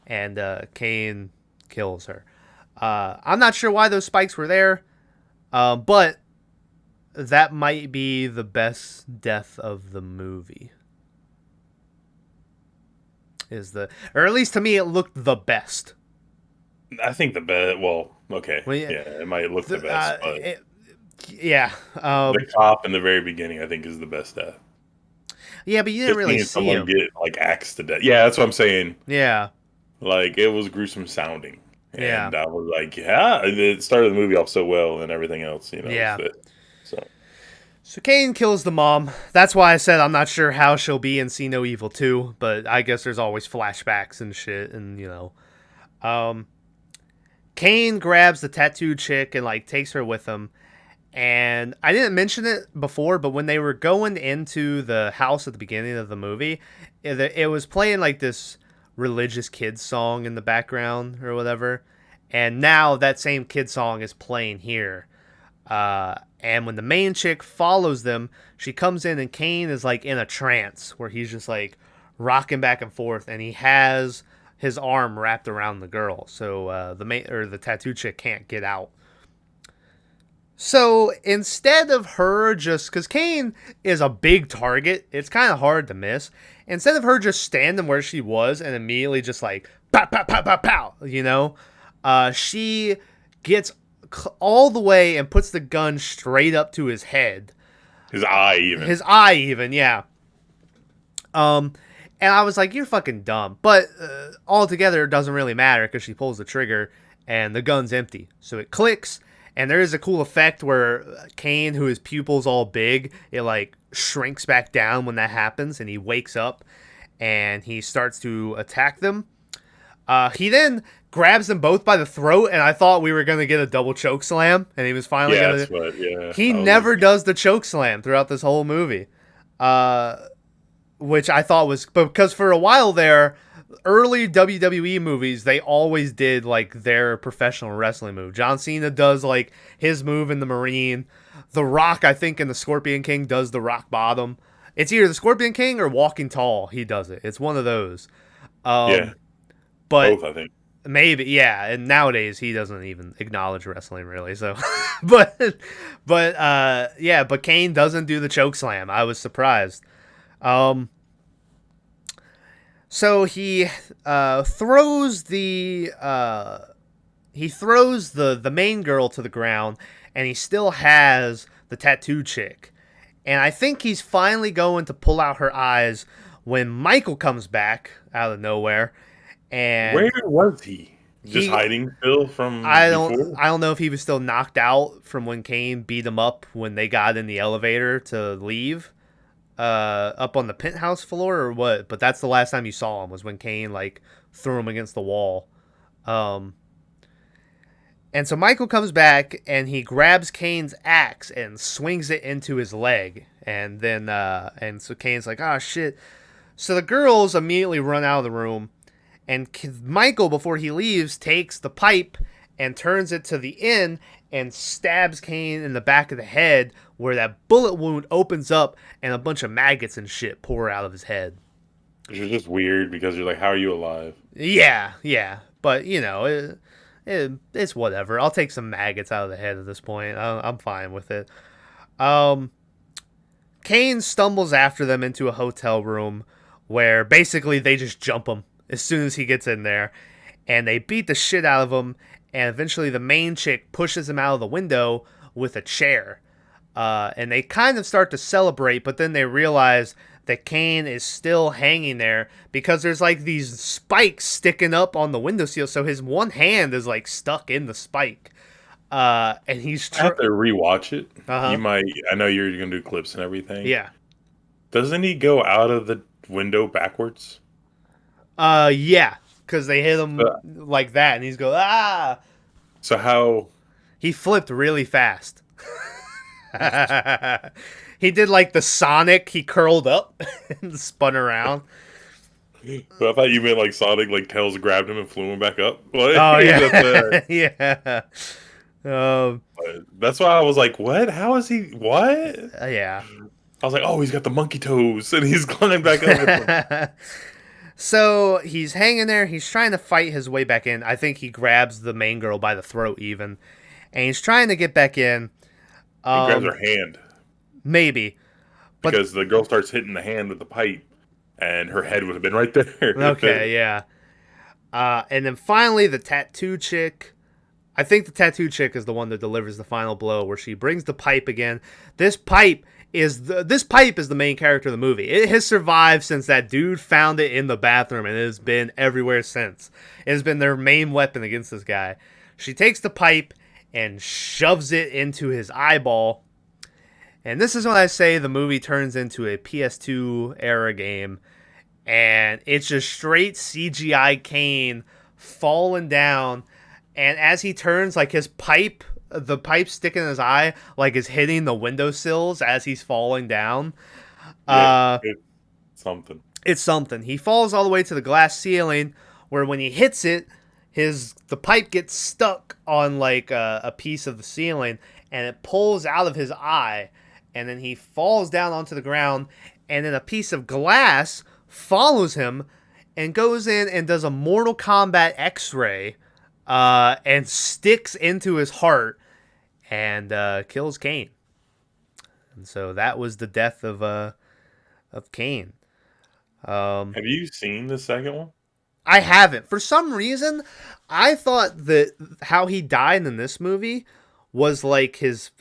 And Kane kills her. I'm not sure why those spikes were there. But that might be the best death of the movie. Or at least to me, it looked the best. I think the best. Well, okay, well, yeah, it might look the best, but the cop in the very beginning, I think, is the best death. Yeah, but you didn't really see him get like axed to death. Yeah, that's what I'm saying. Yeah, like it was gruesome sounding, and yeah. I was like, yeah, it started the movie off so well, and everything else, Yeah. So Kane kills the mom. That's why I said I'm not sure how she'll be in See No Evil 2, but I guess there's always flashbacks and shit, and Kane grabs the tattooed chick and like takes her with him. And I didn't mention it before, but when they were going into the house at the beginning of the movie, it was playing like this religious kids song in the background or whatever. And now that same kid song is playing here. And when the main chick follows them, she comes in and Kane is like in a trance where he's just like rocking back and forth, and he has his arm wrapped around the girl, so the tattoo chick can't get out. So instead of her because Kane is a big target, it's kind of hard to miss. Instead of her just standing where she was and immediately just like pow pow pow pow pow, she gets all the way and puts the gun straight up to his head. His eye even, yeah. And I was like, you're fucking dumb. But altogether, it doesn't really matter because she pulls the trigger and the gun's empty. So it clicks, and there is a cool effect where Kane, who his pupil's all big, it like shrinks back down when that happens, and he wakes up and he starts to attack them. He then grabs them both by the throat, and I thought we were going to get a double choke slam, and he was finally going to... He never does the choke slam throughout this whole movie. Which I thought was... Because for a while there, early WWE movies, they always did, like, their professional wrestling move. John Cena does, like, his move in the Marine. The Rock, I think, in the Scorpion King does the Rock Bottom. It's either the Scorpion King or Walking Tall. He does it. It's one of those. But both, I think. Maybe, yeah. And nowadays he doesn't even acknowledge wrestling really. So, but Kane doesn't do the choke slam. I was surprised. So he throws the main girl to the ground, and he still has the tattoo chick. And I think he's finally going to pull out her eyes when Michael comes back out of nowhere. And where was he? Just hiding still from I don't know if he was still knocked out from when Kane beat him up when they got in the elevator to leave up on the penthouse floor or what, but that's the last time you saw him was when Kane like threw him against the wall. And so Michael comes back and he grabs Kane's axe and swings it into his leg, and then and so Kane's like, "Oh shit." So the girls immediately run out of the room. And Michael, before he leaves, takes the pipe and turns it to the end and stabs Kane in the back of the head where that bullet wound opens up and a bunch of maggots and shit pour out of his head. Which is just weird because you're like, how are you alive? Yeah. But, it's whatever. I'll take some maggots out of the head at this point. I'm fine with it. Kane stumbles after them into a hotel room where basically they just jump him as soon as he gets in there, and they beat the shit out of him, and eventually the main chick pushes him out of the window with a chair. And they kind of start to celebrate, but then they realize that Kane is still hanging there because there's like these spikes sticking up on the windowsill, so his one hand is like stuck in the spike. And he's I have to rewatch it. You might. I know you're gonna do clips and everything. Yeah. Doesn't he go out of the window backwards? Yeah, because they hit him like that, and he's go, ah! So how... He flipped really fast. He did like the Sonic, he curled up and spun around. But I thought you meant like Sonic, like Tails grabbed him and flew him back up. Like, oh, yeah. Yeah. But that's why I was like, what? How is he? What? Yeah. I was like, oh, he's got the monkey toes and he's climbing back up with them. So he's hanging there. He's trying to fight his way back in. I think he grabs the main girl by the throat, even, and he's trying to get back in. He grabs her hand Maybe, but because the girl starts hitting the hand with the pipe, and her head would have been right there. okay, yeah. And then finally, the tattoo chick. I think the tattoo chick is the one that delivers the final blow, where she brings the pipe again. This pipe is the main character of the movie. It has survived since that dude found it in the bathroom, and it has been everywhere since. It has been their main weapon against this guy. She takes the pipe and shoves it into his eyeball. And this is when I say the movie turns into a PS2 era game, and it's just straight CGI Kane falling down. And as he turns, like the pipe sticking in his eye, like is hitting the windowsills as he's falling down. Yeah, it's something. It's something. He falls all the way to the glass ceiling, where when he hits it, the pipe gets stuck on like a piece of the ceiling, and it pulls out of his eye, and then he falls down onto the ground, and then a piece of glass follows him and goes in and does a Mortal Kombat X-ray. And sticks into his heart and kills Kane. And so that was the death of Kane. Have you seen the second one? I haven't. For some reason, I thought that how he died in this movie was like his,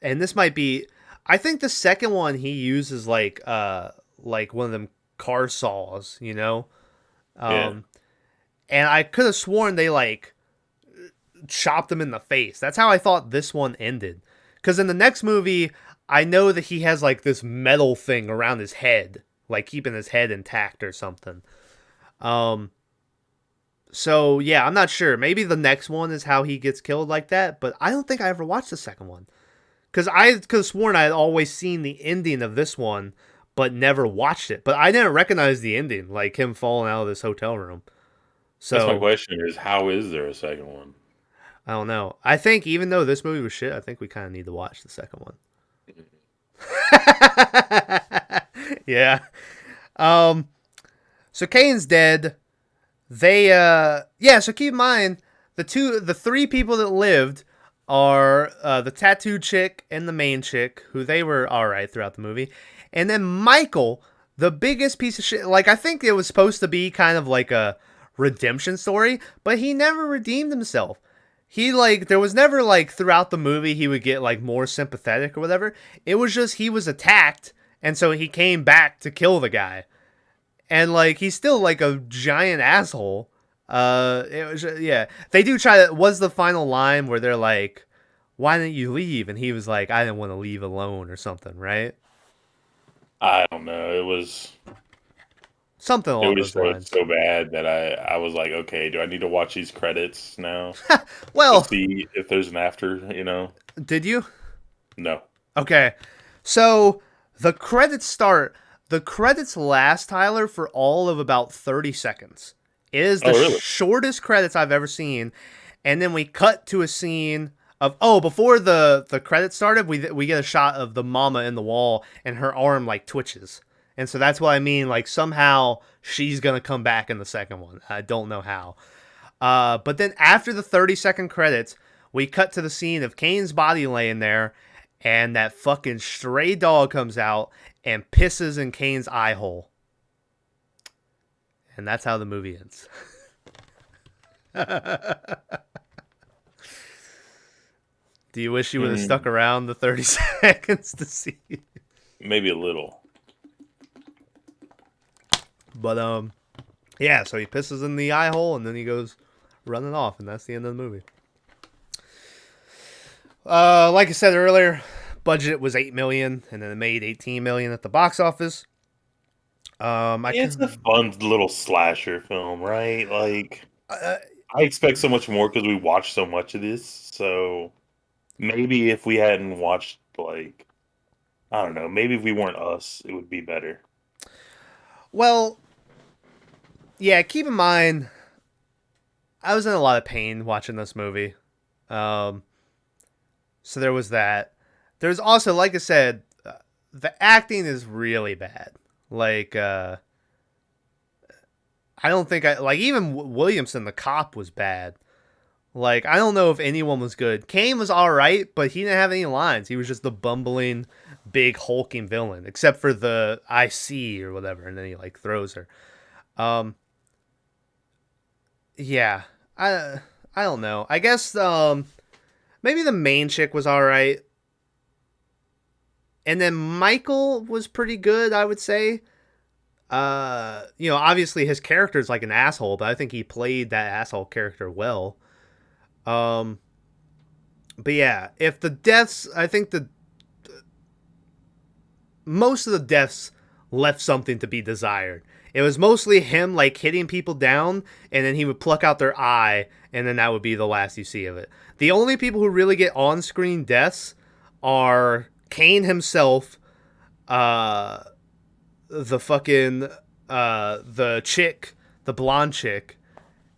and this might be. I think the second one he uses like one of them car saws, you know. Yeah. And I could have sworn they like chopped him in the face. That's how I thought this one ended. Because in the next movie, I know that he has like this metal thing around his head, like keeping his head intact or something. So yeah, I'm not sure. Maybe the next one is how he gets killed like that, but I don't think I ever watched the second one. Because I could have sworn I had always seen the ending of this one, but never watched it. But I didn't recognize the ending, like him falling out of this hotel room. So That's my question: is how is there a second one? I don't know. I think even though this movie was shit, I think we kind of need to watch the second one. Yeah. So Kane's dead. So keep in mind the three people that lived are the tattoo chick and the main chick, who they were all right throughout the movie. And then Michael, the biggest piece of shit. Like, I think it was supposed to be kind of like a redemption story, but he never redeemed himself. He like there was never like throughout the movie he would get like more sympathetic or whatever. It was just he was attacked, and so he came back to kill the guy. And like he's still like a giant asshole. It was yeah. They do try to. Was the final line where they're like, "Why didn't you leave?" And he was like, "I didn't want to leave alone" or something, right? I don't know. It was Something along those lines. so bad that I was like, okay, do I need to watch these credits now to Well, see if there's an after? You know? did you? No. Okay, so the credits start. The credits last, Tyler, for all of about 30 seconds. It is the really? shortest credits I've ever seen. And then we cut to a scene of before the credits started, we get a shot of the mama in the wall and her arm like twitches. And so that's what I mean, like somehow she's gonna come back in the second one. I don't know how. But then after the 30-second credits, we cut to the scene of Kane's body laying there, and that fucking stray dog comes out and pisses in Kane's eye hole. And that's how the movie ends. Do you wish you would have stuck around the 30 seconds to see it? Maybe a little. But, yeah, so he pisses in the eye hole and then he goes running off, and that's the end of the movie. Like I said earlier, budget was $8 million, and then it made $18 million at the box office. It's a fun little slasher film, right? Like, I expect so much more because we watched so much of this. So maybe if we hadn't watched, like, I don't know, maybe if we weren't us, it would be better. Well, yeah, keep in mind, I was in a lot of pain watching this movie. So there was that. There's also, like I said, the acting is really bad. Like, I don't think like, even Williamson, the cop, was bad. Like, I don't know if anyone was good. Kane was alright, but he didn't have any lines. He was just the bumbling, big, hulking villain, except for the I see or whatever, and then he, like, throws her. Yeah. I don't know. I guess, maybe the main chick was alright. And then Michael was pretty good, I would say. Obviously his character's like an asshole, but I think he played that asshole character well. But yeah, if the deaths, I think most of the deaths left something to be desired. It was mostly him, like, hitting people down, and then he would pluck out their eye, and then that would be the last you see of it. The only people who really get on-screen deaths are Kane himself, the fucking, the chick, the blonde chick,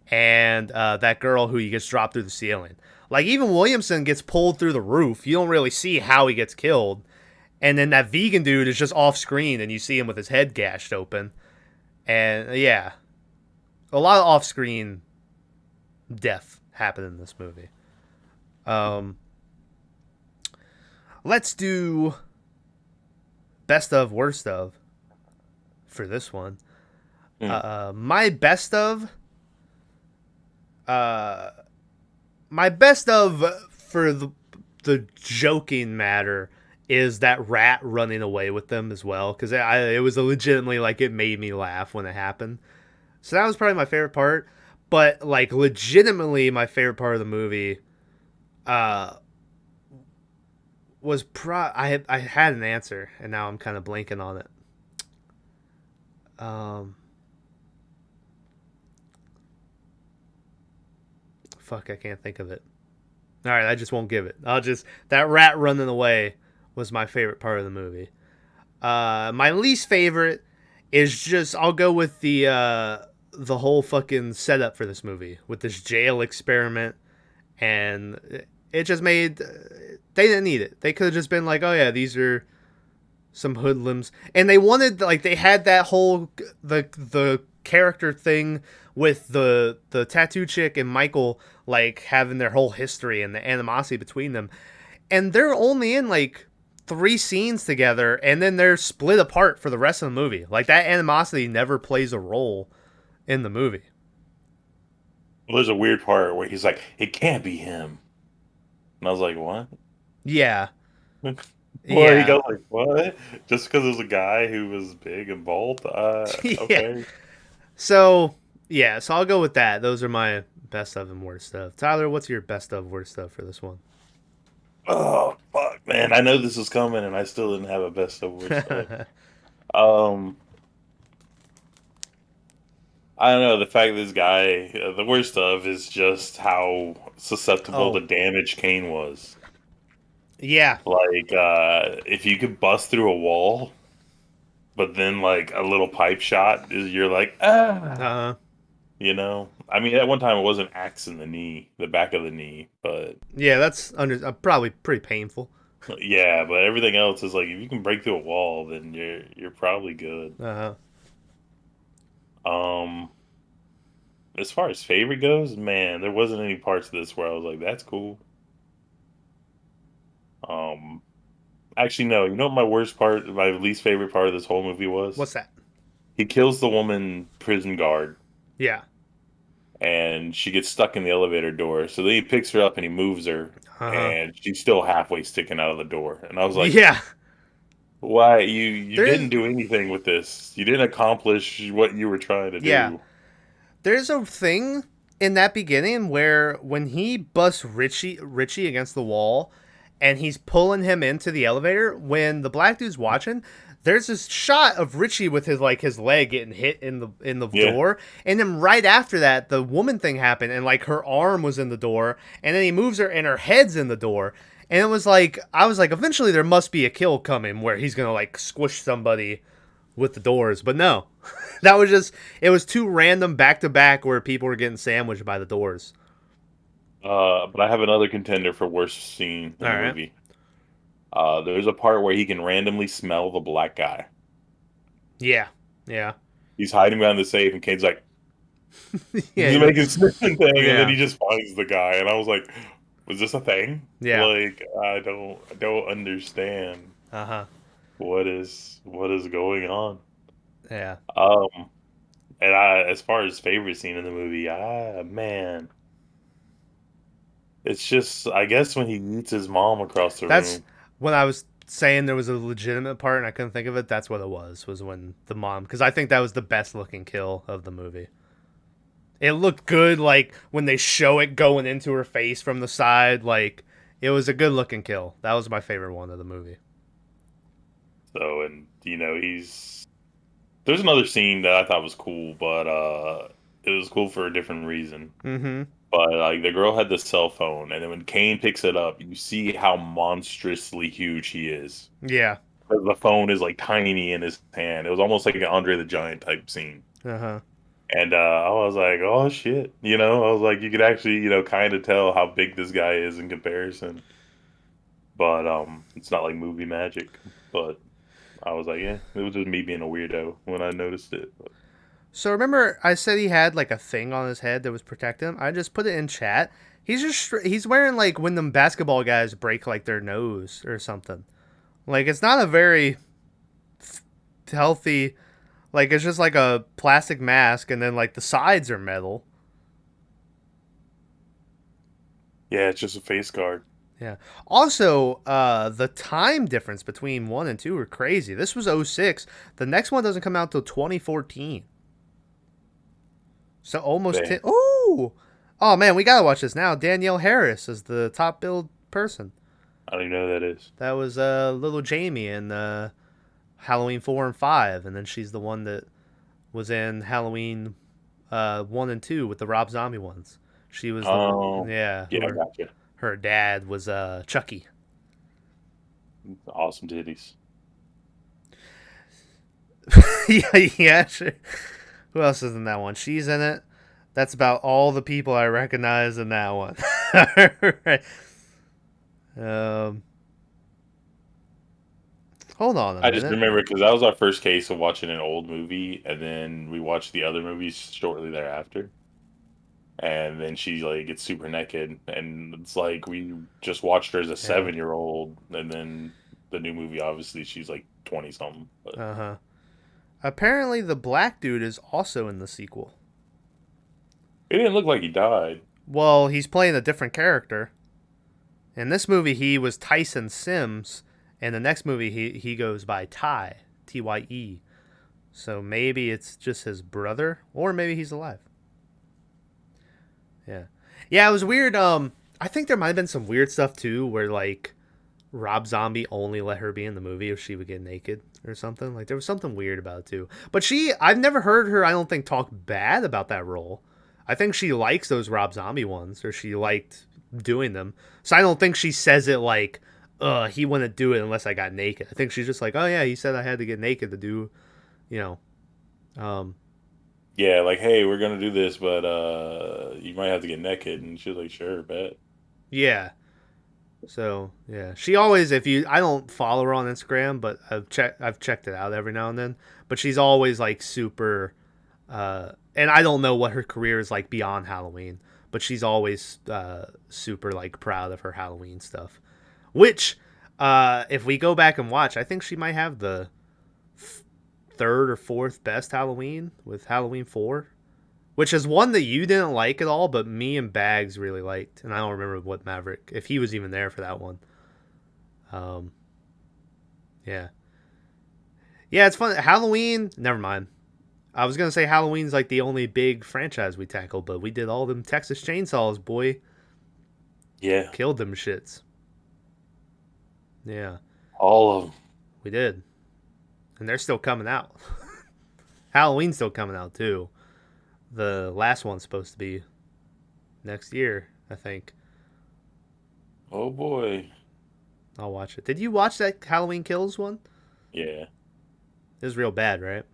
and that girl who he gets dropped through the ceiling. Like, even Williamson gets pulled through the roof. You don't really see how he gets killed. And then that vegan dude is just off screen, and you see him with his head gashed open. And, yeah, a lot of off-screen death happened in this movie. Let's do best of, worst of for this one. My best of for the joking matter is that rat running away with them as well, because it was legitimately, like, it made me laugh when it happened. So that was probably my favorite part. But, like, legitimately my favorite part of the movie was I had an answer, and now I'm kind of blanking on it. Fuck, I can't think of it. All right, I just won't give it. That rat running away was my favorite part of the movie. My least favorite is just, I'll go with the whole fucking setup for this movie with this jail experiment, and it just made, they didn't need it. They could have just been like, oh yeah, these are some hoodlums, and they wanted, like, they had that whole the character thing with the tattoo chick and Michael, like, having their whole history and the animosity between them, and they're only in, like, 3 scenes together, and then they're split apart for the rest of the movie. Like, that animosity never plays a role in the movie. Well, there's a weird part where he's like, it can't be him. And I was like, what? Yeah. Well, Yeah. he goes like, what? Just because it was a guy who was big and bald? Okay. Yeah. So I'll go with that. Those are my best of and worst of. Tyler, what's your best of, worst of for this one? Oh, fuck, man. I know this was coming, and I still didn't have a best of, worst of. I don't know. The fact that this guy, the worst of, is just how susceptible to damage Kane was. Yeah. Like, if you could bust through a wall, but then, like, a little pipe shot, you're like, ah. You know? I mean, at one time it was an axe in the knee, the back of the knee, but... Yeah, that's probably pretty painful. Yeah, but everything else is like, if you can break through a wall, then you're probably good. As far as favorite goes, man, there wasn't any parts of this where I was like, that's cool. Actually, no. You know what my worst part, my least favorite part of this whole movie was? What's that? He kills the woman prison guard. Yeah. And she gets stuck in the elevator door. So then he picks her up and he moves her. And she's still halfway sticking out of the door. And I was like, yeah. Why? You didn't do anything with this. You didn't accomplish what you were trying to do. There's a thing in that beginning where when he busts Richie against the wall and he's pulling him into the elevator, when the black dude's watching, there's this shot of Richie with his leg getting hit in the door, and then right after that, the woman thing happened, and, like, her arm was in the door, and then he moves her, and her head's in the door, and it was like, I was like, eventually there must be a kill coming where he's gonna, like, squish somebody with the doors, but no, that was just, it was 2 random back to back where people were getting sandwiched by the doors. But I have another contender for worst scene All in the right. movie. There's a part where he can randomly smell the black guy. Yeah. Yeah. He's hiding behind the safe, and Kane's like, Yeah. he's making sniffing thing, and then Yeah. he just finds the guy, and I was like, was this a thing? Yeah. Like, I don't understand Uh-huh. what is going on. Yeah. Um, and as far as favorite scene in the movie, man, it's just I guess when he eats his mom across the That's room. when I was saying there was a legitimate part and I couldn't think of it. That's what it was when the mom, because I think that was the best looking kill of the movie. It looked good, like when they show it going into her face from the side. Like it was a good looking kill. That was my favorite one of the movie. So, and there's another scene that I thought was cool, but it was cool for a different reason. Mm-hmm. But like the girl had the cell phone, and then when Kane picks it up, you see how monstrously huge he is. Yeah. 'Cause the phone is like tiny in his hand. It was almost like an Andre the Giant type scene. Uh-huh. And I was like, oh shit, I was like, you could actually, kind of tell how big this guy is in comparison. But it's not like movie magic. But I was like, yeah, it was just me being a weirdo when I noticed it. But, So remember I said he had like a thing on his head that was protecting him? I just put it in chat. He's wearing like when them basketball guys break like their nose or something. Like it's not a very healthy. Like it's just like a plastic mask, and then like the sides are metal. yeah, it's just a face guard. Yeah. Also, the time difference between 1 and 2 are crazy. This was '06. The next one doesn't come out till 2014. So almost 10. Damn, Ooh! Oh man, we gotta watch this now. Danielle Harris is the top billed person. I don't even know who that is. That was little Jamie in Halloween 4 and 5, and then she's the one that was in Halloween 1 and 2 with the Rob Zombie ones. She was the one, Oh, yeah, yeah, I got you. her dad was Chucky. Awesome titties. Yeah, yeah, sure. Who else is in that one? She's in it. That's about all the people I recognize in that one. Right. Um, hold on a I just minute. remember because that was our first case of watching an old movie, and then we watched the other movies shortly thereafter. And then she like gets super naked, and it's like we just watched her as a Yeah. 7-year old, and then the new movie, obviously, she's like 20 something. But Uh huh. Apparently, the black dude is also in the sequel. it didn't look like he died. Well, he's playing a different character. In this movie, he was Tyson Sims. In the next movie, he goes by Ty, Tye. So maybe it's just his brother, or maybe he's alive. Yeah, yeah. It was weird. I think there might have been some weird stuff too, where like Rob Zombie only let her be in the movie if she would get naked or something. Like there was something weird about it too. But I've never heard her, I don't think, talk bad about that role. I think she likes those Rob Zombie ones, or she liked doing them. So I don't think she says it like, he wouldn't do it unless I got naked. I think she's just like, oh yeah, he said I had to get naked to do, you know. Um, Yeah, like, hey, we're gonna do this, but you might have to get naked. And she was like, sure, bet. yeah. So yeah, she always, if you, I don't follow her on Instagram, but I've checked it out every now and then. But she's always like super, and I don't know what her career is like beyond Halloween, but she's always super like proud of her Halloween stuff. Which, if we go back and watch, I think she might have the third or fourth best Halloween with Halloween 4, which is one that you didn't like at all, but me and Bags really liked, and I don't remember what Maverick, if he was even there for that one. Um, yeah, yeah, it's fun. Halloween, never mind. I was gonna say Halloween's like the only big franchise we tackled, but we did all them Texas Chainsaws, boy. Yeah, Killed them shits. Yeah, all of them. we did, and they're still coming out. Halloween's still coming out too. The last one's supposed to be next year, I think. Oh boy. I'll watch it. Did you watch that Halloween Kills one? Yeah. It was real bad, right?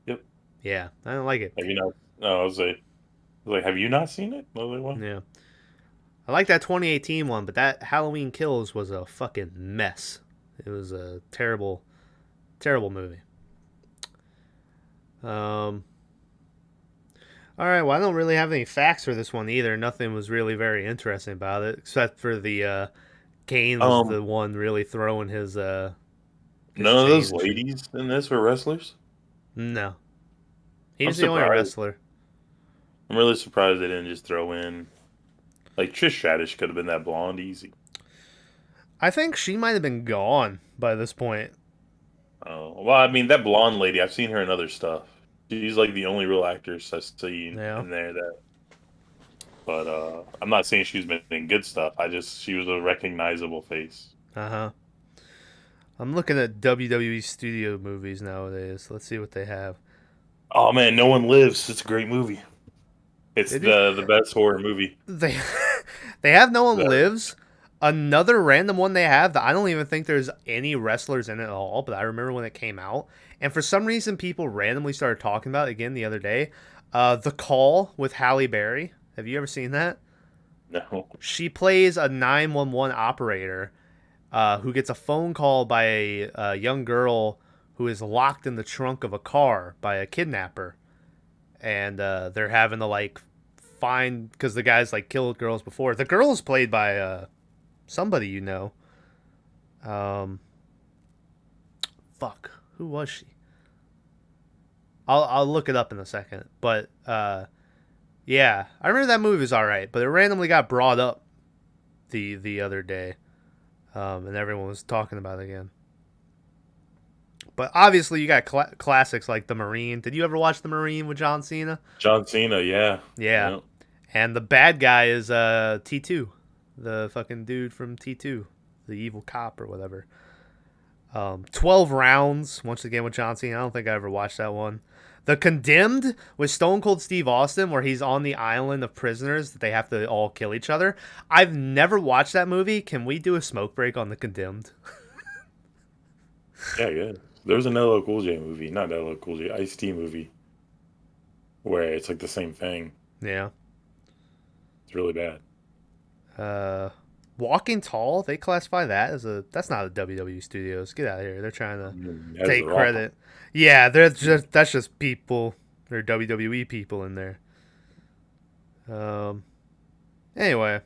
Yep. Yeah, I don't like it. Have you not? No, I was like, have you not seen it? I was like, what? Yeah, I like that 2018 one, but that Halloween Kills was a fucking mess. It was a terrible, terrible movie. All right, well, I don't really have any facts for this one either. Nothing was really very interesting about it, except for the Kane was the one really throwing his none of chains those and shit. ladies in this were wrestlers. No, he I'm was the only surprised. wrestler. I'm really surprised they didn't just throw in like Trish Stratus could have been that blonde easy. I think she might have been gone by this point. Oh well, I mean that blonde lady. I've seen her in other stuff. She's like the only real actress I've seen Yeah. in there that. But I'm not saying she's been in good stuff. She was a recognizable face. Uh-huh. I'm looking at WWE studio movies nowadays. Let's see what they have. Oh man, No One Lives. It's a great movie. It's They do. the best horror movie. They they have No One The- Lives. Another random one they have that I don't even think there's any wrestlers in it at all, but I remember when it came out. And for some reason people randomly started talking about it again the other day. The Call with Halle Berry. Have you ever seen that? no. She plays a 911 operator who gets a phone call by a young girl who is locked in the trunk of a car by a kidnapper. And they're having to like find, because the guy's like killed girls before. The girl is played by somebody you know. Fuck, who was she? I'll look it up in a second. But yeah, I remember that movie was all right, but it randomly got brought up the other day, and everyone was talking about it again. But obviously, you got classics like The Marine. Did you ever watch The Marine with John Cena? John Cena, yeah. Yeah. And the bad guy is T2, the fucking dude from T2, the evil cop or whatever. 12 Rounds, once again with John Cena. I don't think I ever watched that one. The Condemned with Stone Cold Steve Austin, where he's on the island of prisoners that they have to all kill each other. I've never watched that movie. Can we do a smoke break on The Condemned? Yeah. There was an LL Cool J movie, not LL Cool J, Ice-T movie, where it's like the same thing. Yeah. It's really bad. Walking Tall, they classify that as that's not a WWE Studios. Get out of here. They're trying to take credit. Yeah, that's just people. They're WWE people in there. Anyway,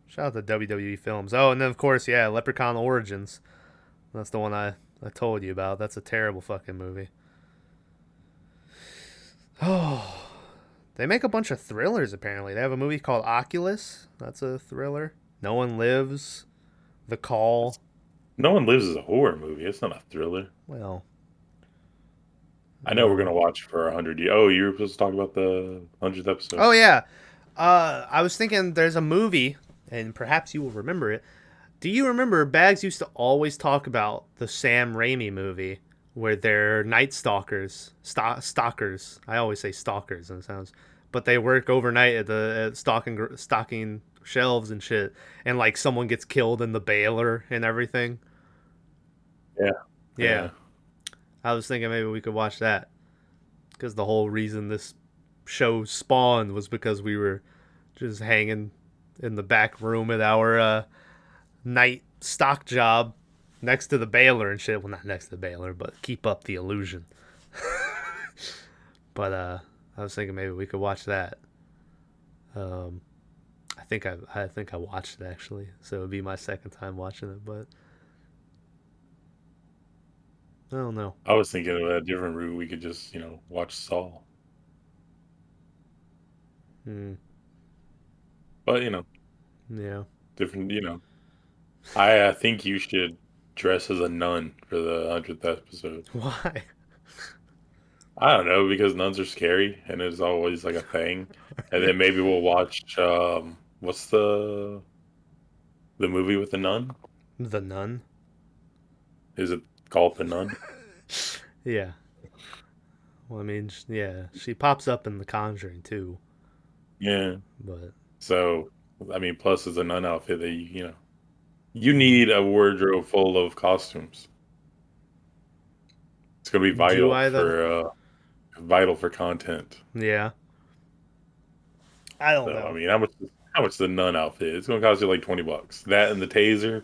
shout out to WWE Films. Oh, and then of course, yeah, Leprechaun Origins. That's the one I told you about. That's a terrible fucking movie. Oh, they make a bunch of thrillers apparently. They have a movie called Oculus. That's a thriller. No One Lives. The Call. No One Lives is a horror movie. It's not a thriller. Well, I know we're gonna watch for 100 years. Oh, you were supposed to talk about the 100th episode. Oh yeah. I was thinking there's a movie, and perhaps you will remember it. Do you remember Bags used to always talk about the Sam Raimi movie where they're night stalkers, stalkers. I always say stalkers, and it sounds, but they work overnight at stocking shelves and shit, and like someone gets killed in the baler and everything. Yeah. I was thinking maybe we could watch that, because the whole reason this show spawned was because we were just hanging in the back room at our night stock job next to the baler and shit. Well, not next to the baler, but keep up the illusion. But I was thinking maybe we could watch that. I think I watched it actually, so it would be my second time watching it, but I don't know. I was thinking of a different route. We could just, watch Saul. But, Yeah. different, I think you should dress as a nun for the 100th episode. Why? I don't know, because nuns are scary, and it's always like a thing. And then maybe we'll watch, what's the movie with the nun? The Nun? Is it called The Nun? Yeah. Well, I mean, yeah, she pops up in The Conjuring too, Yeah. but So, I mean, plus it's a nun outfit that you need a wardrobe full of costumes. It's gonna be do I though? vital for content. Yeah. I don't So, know. I mean, how much is the nun outfit? It's gonna cost you like $20. That and the taser.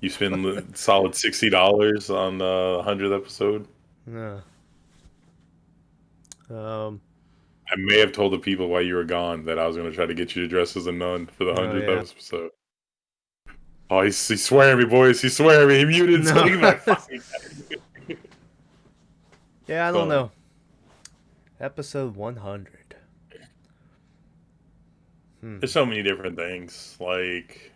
You spend solid $60 on the 100th episode. Yeah. I may have told the people while you were gone that I was going to try to get you to dress as a nun for the 100th episode. Oh, he's swearing me, boys. He's swearing me. He muted, so he's like, fuck me. Yeah, I don't know. Episode 100. There's so many different things. Like,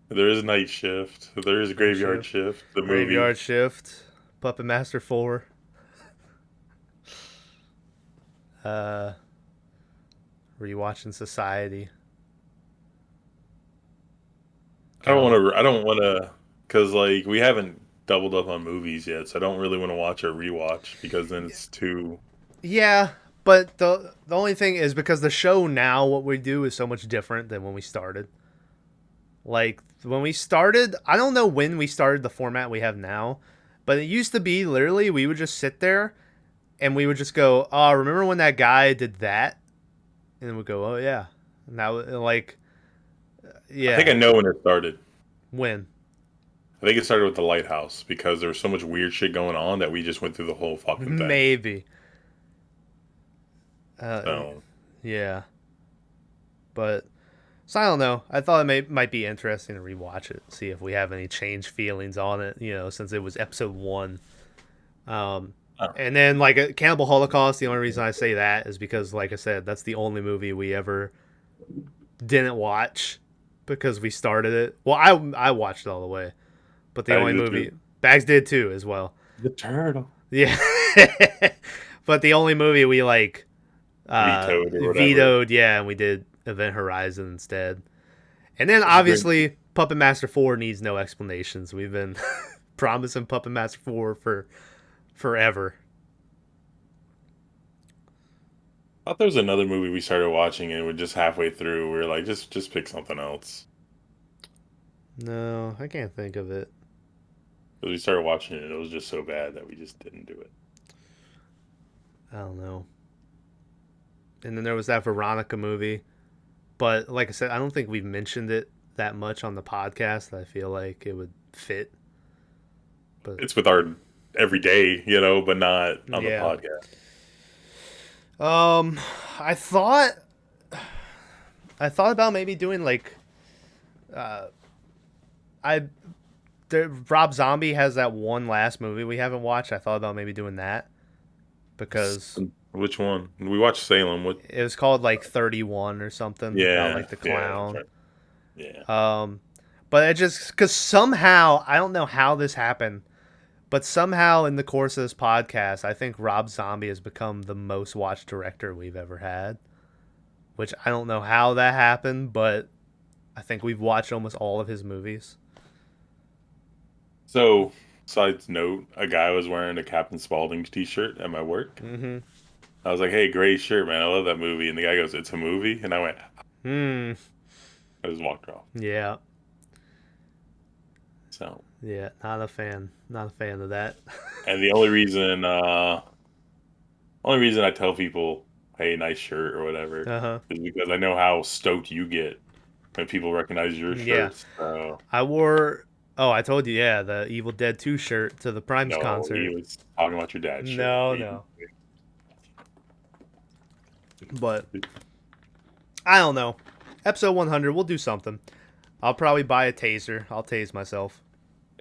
there is Night Shift. There is Graveyard Shift. The Graveyard movie. Shift. Puppet Master 4. Rewatching Society. I don't want to, because like we haven't doubled up on movies yet, so I don't really want to watch or rewatch because then it's too. Yeah, but the only thing is because the show now, what we do is so much different than when we started. Like when we started, I don't know when we started the format we have now, but it used to be literally we would just sit there and we would just go, "Oh, remember when that guy did that?" And then we'd go, "Oh yeah." Now, like, yeah. I think I know when it started. When? I think it started with The Lighthouse because there was so much weird shit going on that we just went through the whole fucking thing. Maybe. So. Yeah. But, so I don't know. I thought it might be interesting to rewatch it, see if we have any changed feelings on it, since it was episode 1. And then, like, Cannibal Holocaust, the only reason I say that is because, like I said, that's the only movie we ever didn't watch because we started it. Well, I watched it all the way, but the only movie... Bags did, too, as well. The turtle. Yeah. But the only movie we, like... vetoed, yeah, and we did Event Horizon instead. And then, obviously, Puppet Master 4 needs no explanations. We've been promising Puppet Master 4 for... forever. I thought there was another movie we started watching and we're just halfway through. We were like, just pick something else. No, I can't think of it. Because we started watching it and it was just so bad that we just didn't do it. I don't know. And then there was that Veronica movie. But like I said, I don't think we've mentioned it that much on the podcast. I feel like it would fit. But it's with our every day, but not on the podcast. I thought about maybe doing like, Rob Zombie has that one last movie we haven't watched. I thought about maybe doing that because which one? We watched Salem. What? It was called like 31 or something. Yeah, about, like the clown. Yeah. But it just because somehow I don't know how this happened. But somehow in the course of this podcast, I think Rob Zombie has become the most watched director we've ever had. Which I don't know how that happened, but I think we've watched almost all of his movies. So, side note, a guy was wearing a Captain Spaulding t-shirt at my work. Mm-hmm. I was like, hey, great shirt, man. I love that movie. And the guy goes, it's a movie? And I went, I just walked off. Yeah. So... yeah, not a fan of that. And the only reason I tell people, hey, nice shirt or whatever, is because I know how stoked you get when people recognize your shirts. Yeah. So. I told you, yeah, the Evil Dead 2 shirt to the Primes concert. He was talking about your dad's shirt. No. But, I don't know. Episode 100, we'll do something. I'll probably buy a taser. I'll tase myself.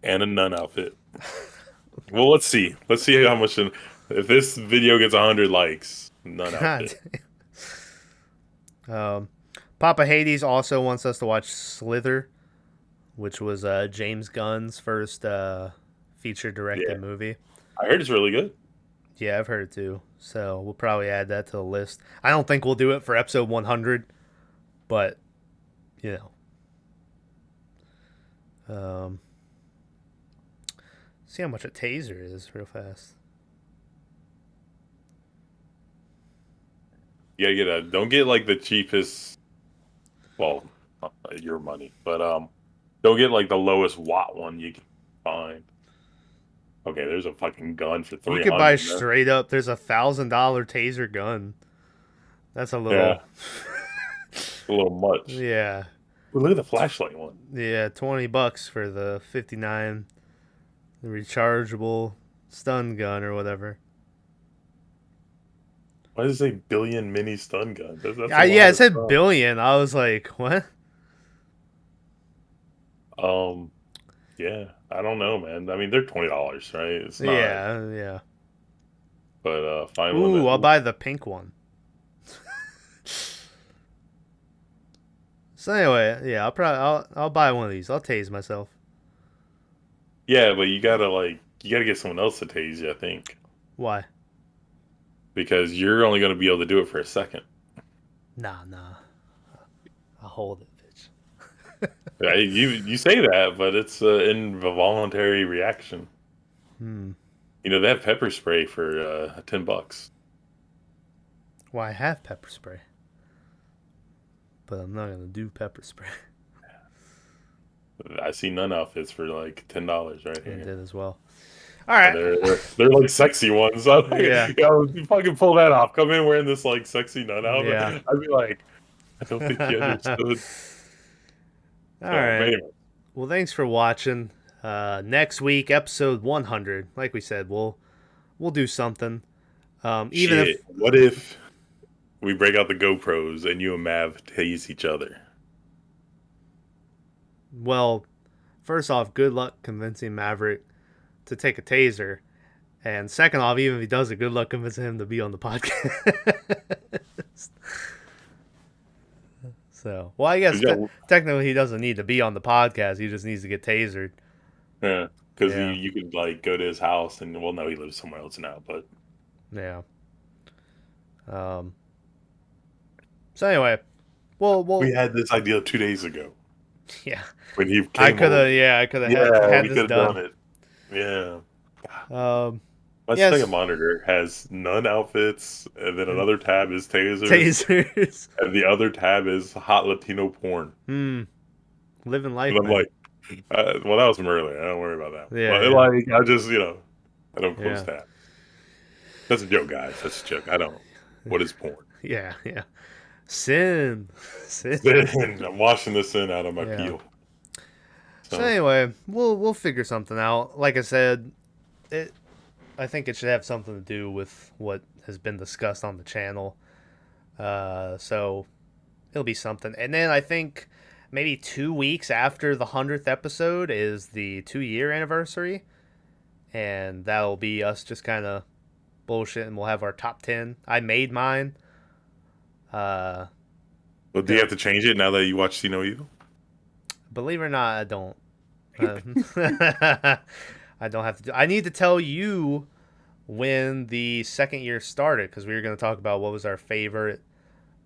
And a nun outfit. Well, let's see. Let's see how much. If this video gets 100 likes, nun outfit. Papa Hades also wants us to watch Slither, which was James Gunn's first feature-directed movie. I heard it's really good. Yeah, I've heard it too. So we'll probably add that to the list. I don't think we'll do it for episode 100, but, see how much a taser is real fast. You gotta get don't get like the cheapest, well, your money, but don't get like the lowest watt one you can find. Okay, there's a fucking gun for $300. You could buy straight up. There's $1,000 taser gun. That's a little. a little much. Yeah. Ooh, look at the flashlight one. Yeah, $20 for the 59, the rechargeable stun gun or whatever. Why does it say billion mini stun gun? That's a Yeah, lot it of said stuff. billion. I was like, what? Yeah, I don't know, man. I mean, they're $20, right? It's not, Yeah, yeah. but find one Ooh, that. I'll Ooh. buy the pink one. So anyway, yeah, I'll buy one of these. I'll tase myself. Yeah, but you gotta get someone else to tase you, I think, Why? because you're only gonna be able to do it for a second. Nah. I'll hold it, bitch. You say that, but it's an involuntary reaction. Hmm. You know, they have pepper spray for $10. Well, I have pepper spray, but I'm not gonna do pepper spray. I see nun outfits for like $10 right I here. did as well. All And right. they're like sexy ones. So I'm like, Yeah. you fucking pull that off. Come in wearing this like sexy nun outfit. Yeah. I'd be like, I don't think you All understood. So, but right. anyway, Well, thanks for watching. Next week, episode 100. Like we said, we'll do something. Even if, shit. What if we break out the GoPros and you and Mav tase each other? well, first off, good luck convincing Maverick to take a taser. And second off, even if he does it, good luck convincing him to be on the podcast. So, well, I guess technically he doesn't need to be on the podcast. He just needs to get tasered. Yeah, because Yeah. you could like go to his house and well, no, he lives somewhere else now. But Yeah. So anyway, we'll we had this idea 2 days ago yeah. when he came. I could over. have had we this could have done. done it. Yeah. Um, My yes. second monitor has nun outfits, and then another tab is tasers, Tasers. and the other tab is hot Latino porn. Living life, And I'm man. like, well, that was from earlier. I don't worry about that. Yeah, But yeah. like, I just, I don't close Yeah. tab. That's a joke, guys. That's a joke. I don't. What is porn? Yeah. Sin. Then I'm washing this in out of my Yeah. peel. So anyway, we'll figure something out. Like I said, I think it should have something to do with what has been discussed on the channel. So it'll be something. And then I think maybe 2 weeks after the 100th episode is the 2-year anniversary. And that'll be us just kind of bullshit, and we'll have our top 10. I made mine. Well, do you have to change it now that you watch See No Evil? Believe it or not, I don't. I don't have to do. I need to tell you when the second year started, because we were going to talk about what was our favorite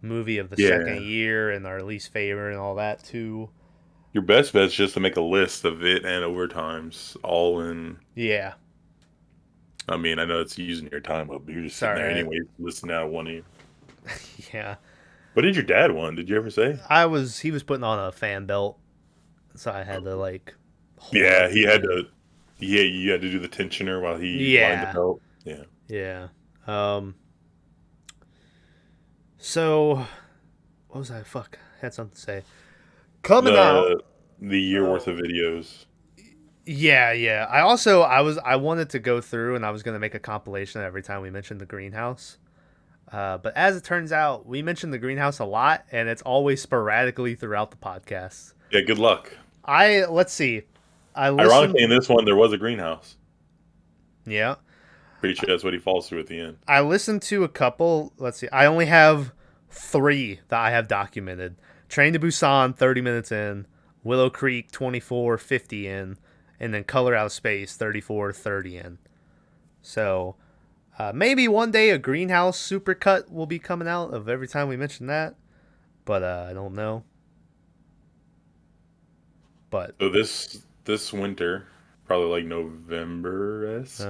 movie of the second year and our least favorite and all that too. Your best bet is just to make a list of it and overtimes all in. Yeah. I mean, I know it's using your time up, but you're just sitting there anyway, listening out of one ear. Yeah. What did your dad want? Did you ever say? He was putting on a fan belt, so I had to like. Yeah, he had to. Yeah, you had to do the tensioner while he lined the belt. Yeah. Yeah. So, what was I? Fuck, I had something to say. Coming out the year worth of videos. Yeah. I wanted to go through and I was gonna make a compilation every time we mentioned the greenhouse. But as it turns out, we mentioned the greenhouse a lot, and it's always sporadically throughout the podcast. Yeah, good luck. Let's see. Ironically, in this one, there was a greenhouse. Yeah. Pretty sure that's what he falls through at the end. I listened to a couple. Let's see. I only have 3 that I have documented. Train to Busan, 30 minutes in. Willow Creek, 24:50 in. And then Color Out of Space, 34:30 in. So, maybe one day a greenhouse supercut will be coming out of every time we mention that. But I don't know. But so this winter, probably like November-esque,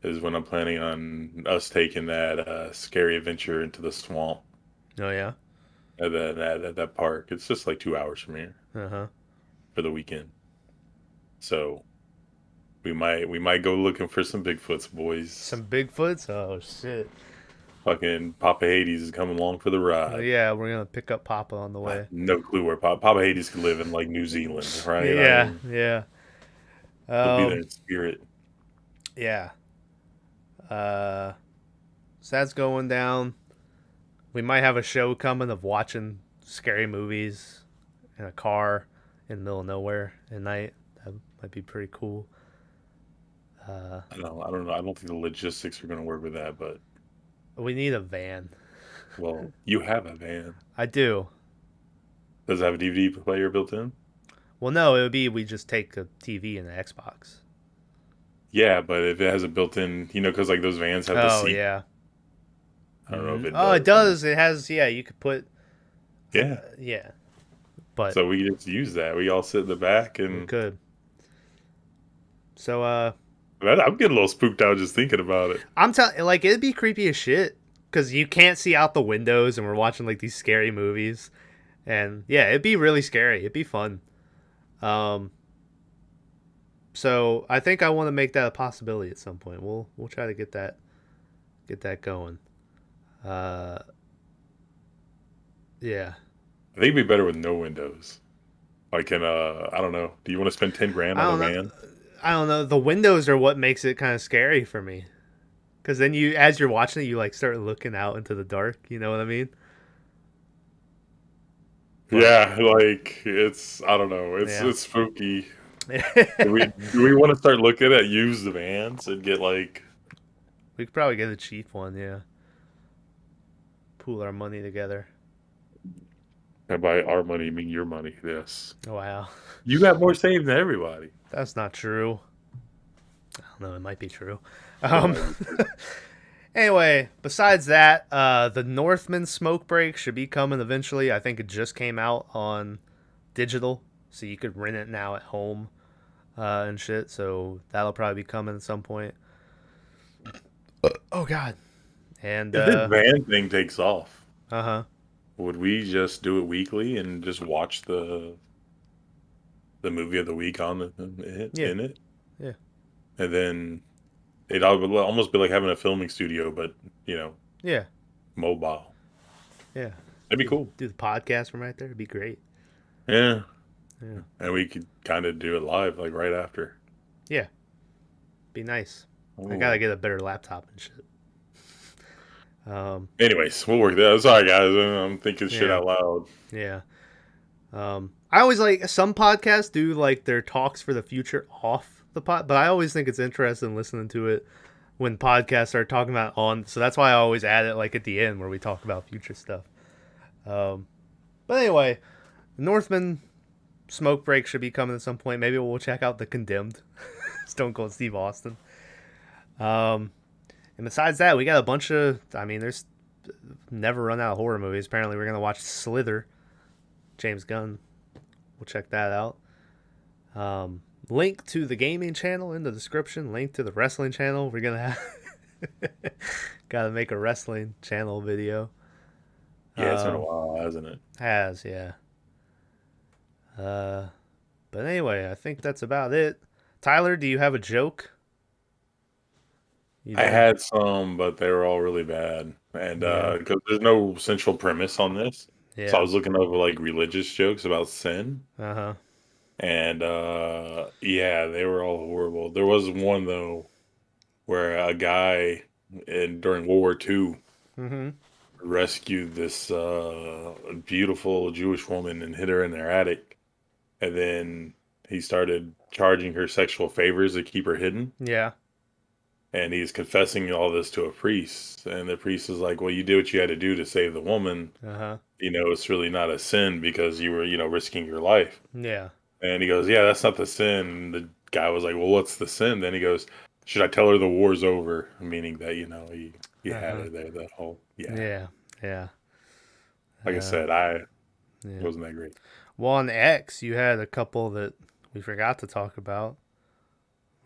is when I'm planning on us taking that scary adventure into the swamp. Oh yeah. At that park. It's just like 2 hours from here. For the weekend. So we might go looking for some Bigfoots, boys. Some Bigfoots? Oh shit. Fucking Papa Hades is coming along for the ride. Yeah, we're gonna pick up Papa on the I have way. no clue where Papa Hades could live in, like, New Zealand, right? Yeah, yeah. He'll be there Um, in spirit. yeah. So that's going down. We might have a show coming of watching scary movies in a car in the middle of nowhere at night. That might be pretty cool. I don't know. I don't think the logistics are going to work with that, but We need a van. well, you have a van. I do. Does it have a DVD player built in? Well, no, it would be we just take a TV and an Xbox. Yeah, but if it has a built-in, because like those vans have the Oh, seat. yeah. I don't know if it Oh, it does. does. It has, yeah, you could put, Yeah. yeah. But So we just use that. We all sit in the back, we and could. So, I'm getting a little spooked out just thinking about it. I'm telling, like, it'd be creepy as shit because you can't see out the windows, and we're watching like these scary movies, and yeah, it'd be really scary. It'd be fun. So I think I want to make that a possibility at some point. We'll try to get that going. Uh, yeah. I think it'd be better with no windows. Like I don't know. Do you want to spend 10 grand I on a don't know. van? I don't know. The windows are what makes it kind of scary for me. Because then as you're watching it, you like start looking out into the dark. You know what I mean? But, Yeah, like I don't know. yeah. It's spooky. Do we want to start looking at used vans and get like We could probably get a cheap one, yeah. Pool our money together. and by our money, you mean your money? Yes. Wow. You got more saved than everybody. That's not true. I don't know, it might be true. It might be true. Anyway, besides that, the Northman smoke break should be coming eventually. I think it just came out on digital, so you could rent it now at home and shit. So that'll probably be coming at some point. Oh God. And If this van thing takes off, uh-huh. would we just do it weekly and just watch the movie of the week in it? Yeah. And then it'd almost be like having a filming studio, but Yeah. mobile. Yeah. That'd be cool. Do the podcast from right there. It'd be great. Yeah. Yeah. And we could kind of do it live, like right after. Yeah. Be nice. I Ooh. gotta get a better laptop and shit. Anyways, we'll work that. Sorry, guys. I'm thinking shit Yeah. out loud. Yeah. I always like some podcasts do like their talks for the future off the pod, but I always think it's interesting listening to it when podcasts are talking about on. So that's why I always add it like at the end where we talk about future stuff. But anyway, Northman smoke break should be coming at some point. Maybe we'll check out the Condemned, Stone Cold Steve Austin. And besides that, we got a bunch of. I mean, there's never run out of horror movies. Apparently, we're gonna watch Slither. James Gunn. We'll check that out. Link to the gaming channel in the description. Link to the wrestling channel. We're gonna have gotta make a wrestling channel video. Yeah, it's been a while, hasn't it? Has, yeah. But anyway, I think that's about it. Tyler, do you have a joke? I had some, but they were all really bad. And Yeah. because there's no central premise on this. So I Yeah. was looking over like religious jokes about sin. Uh-huh. And yeah, they were all horrible. There was one though where a guy during World War II Mm-hmm. rescued this beautiful Jewish woman and hid her in their attic. And then he started charging her sexual favors to keep her hidden. Yeah. And he's confessing all this to a priest. And the priest is like, well, you did what you had to do to save the woman. Uh-huh. It's really not a sin because you were, risking your life. Yeah. And he goes, yeah, that's not the sin. And the guy was like, well, what's the sin? Then he goes, should I tell her the war's over? Meaning that, he had her there that whole, yeah. Yeah. Yeah. Like I said, Yeah. wasn't that great. Well, on X, you had a couple that we forgot to talk about.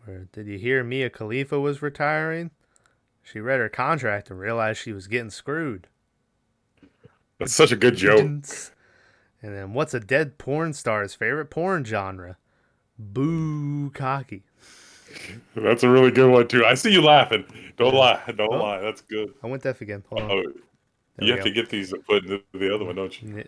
Where did you hear Mia Khalifa was retiring? She read her contract and realized she was getting screwed. That's such a good joke. And then, what's a dead porn star's favorite porn genre? Boo cocky. That's a really good one too. I see you laughing. Don't lie. Don't Oh, lie. That's good. I went deaf again. Hold on. Oh, There you we have go. to get these and put into the other one, don't you? Yeah.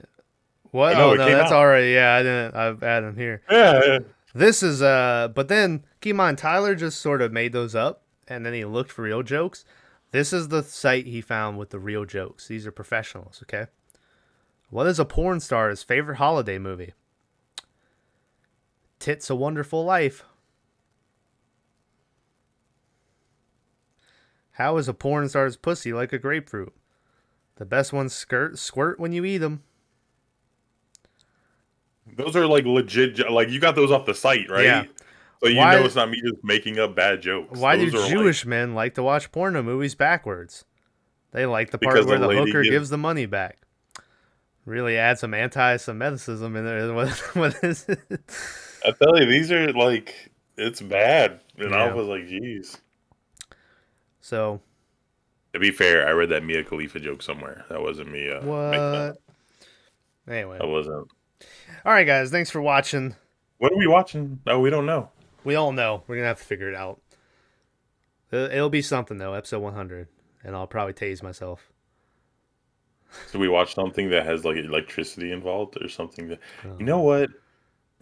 What? Oh no, Oh it no, came that's out. already. Yeah, I didn't. I've added them here. Yeah. This is but then keep in mind Tyler just sort of made those up and then he looked for real jokes. This is the site he found with the real jokes. These are professionals, okay? What is a porn star's favorite holiday movie? Tits a Wonderful Life. How is a porn star's pussy like a grapefruit? The best ones squirt when you eat them. Those are like legit. Like you got those off the site, Yeah. right? So you know Why it's not me just making up bad jokes. why do Those are like Jewish men like to watch porno movies backwards? They like the part because the where the lady hooker gives. gives the money back. Really add some anti-Semitism in there. What is it? I tell you, these are like it's bad, and I Yeah. was like, "Geez." So To be fair, I read that Mia Khalifa joke somewhere. That wasn't me making that what? up. Anyway, That wasn't. all right, guys. Thanks for watching. What are we watching? Oh, we don't know. We all know we're gonna have to figure it out. It'll be something though. Episode 100, and I'll probably tase myself. So we watch something that has like electricity involved, or something that. You know Um, what?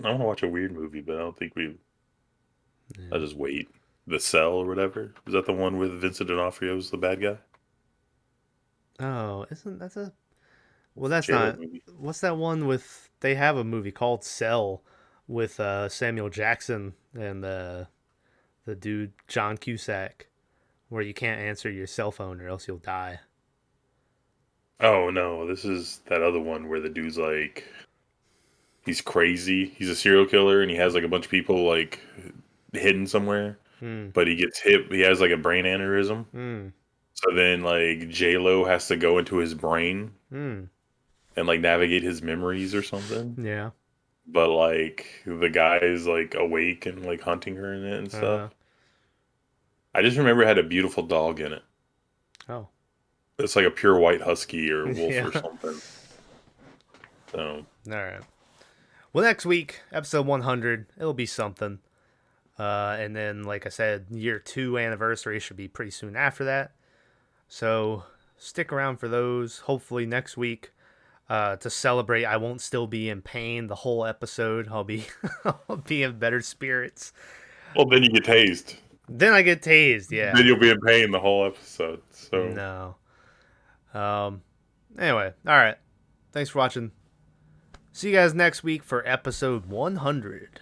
I want to watch a weird movie, but I don't think we. I'll yeah. just wait. The Cell or whatever. Is that the one with Vincent D'Onofrio's the bad guy? Oh, isn't that's a well? That's J-Lo not. movie. What's that one with? They have a movie called Cell with Samuel Jackson and the dude John Cusack, where you can't answer your cell phone or else you'll die. Oh no, this is that other one where the dude's like he's crazy. He's a serial killer and he has like a bunch of people like hidden somewhere, Hmm. but he gets hit. He has like a brain aneurysm. Hmm. So then like J-Lo has to go into his brain Hmm. and like navigate his memories or something. Yeah. But like the guy is like awake and like hunting her in it and stuff. Uh. I just remember it had a beautiful dog in it. Oh. It's like a pure white husky or wolf Yeah. or something. So All right. Well, next week, episode 100, it'll be something. And then, like I said, year 2 anniversary should be pretty soon after that. So stick around for those. Hopefully next week, to celebrate, I won't still be in pain the whole episode. I'll be I'll be in better spirits. well, then you get tased. Then I get tased. Yeah. Then you'll be in pain the whole episode. So No. Anyway, all right. Thanks for watching. See you guys next week for episode 100.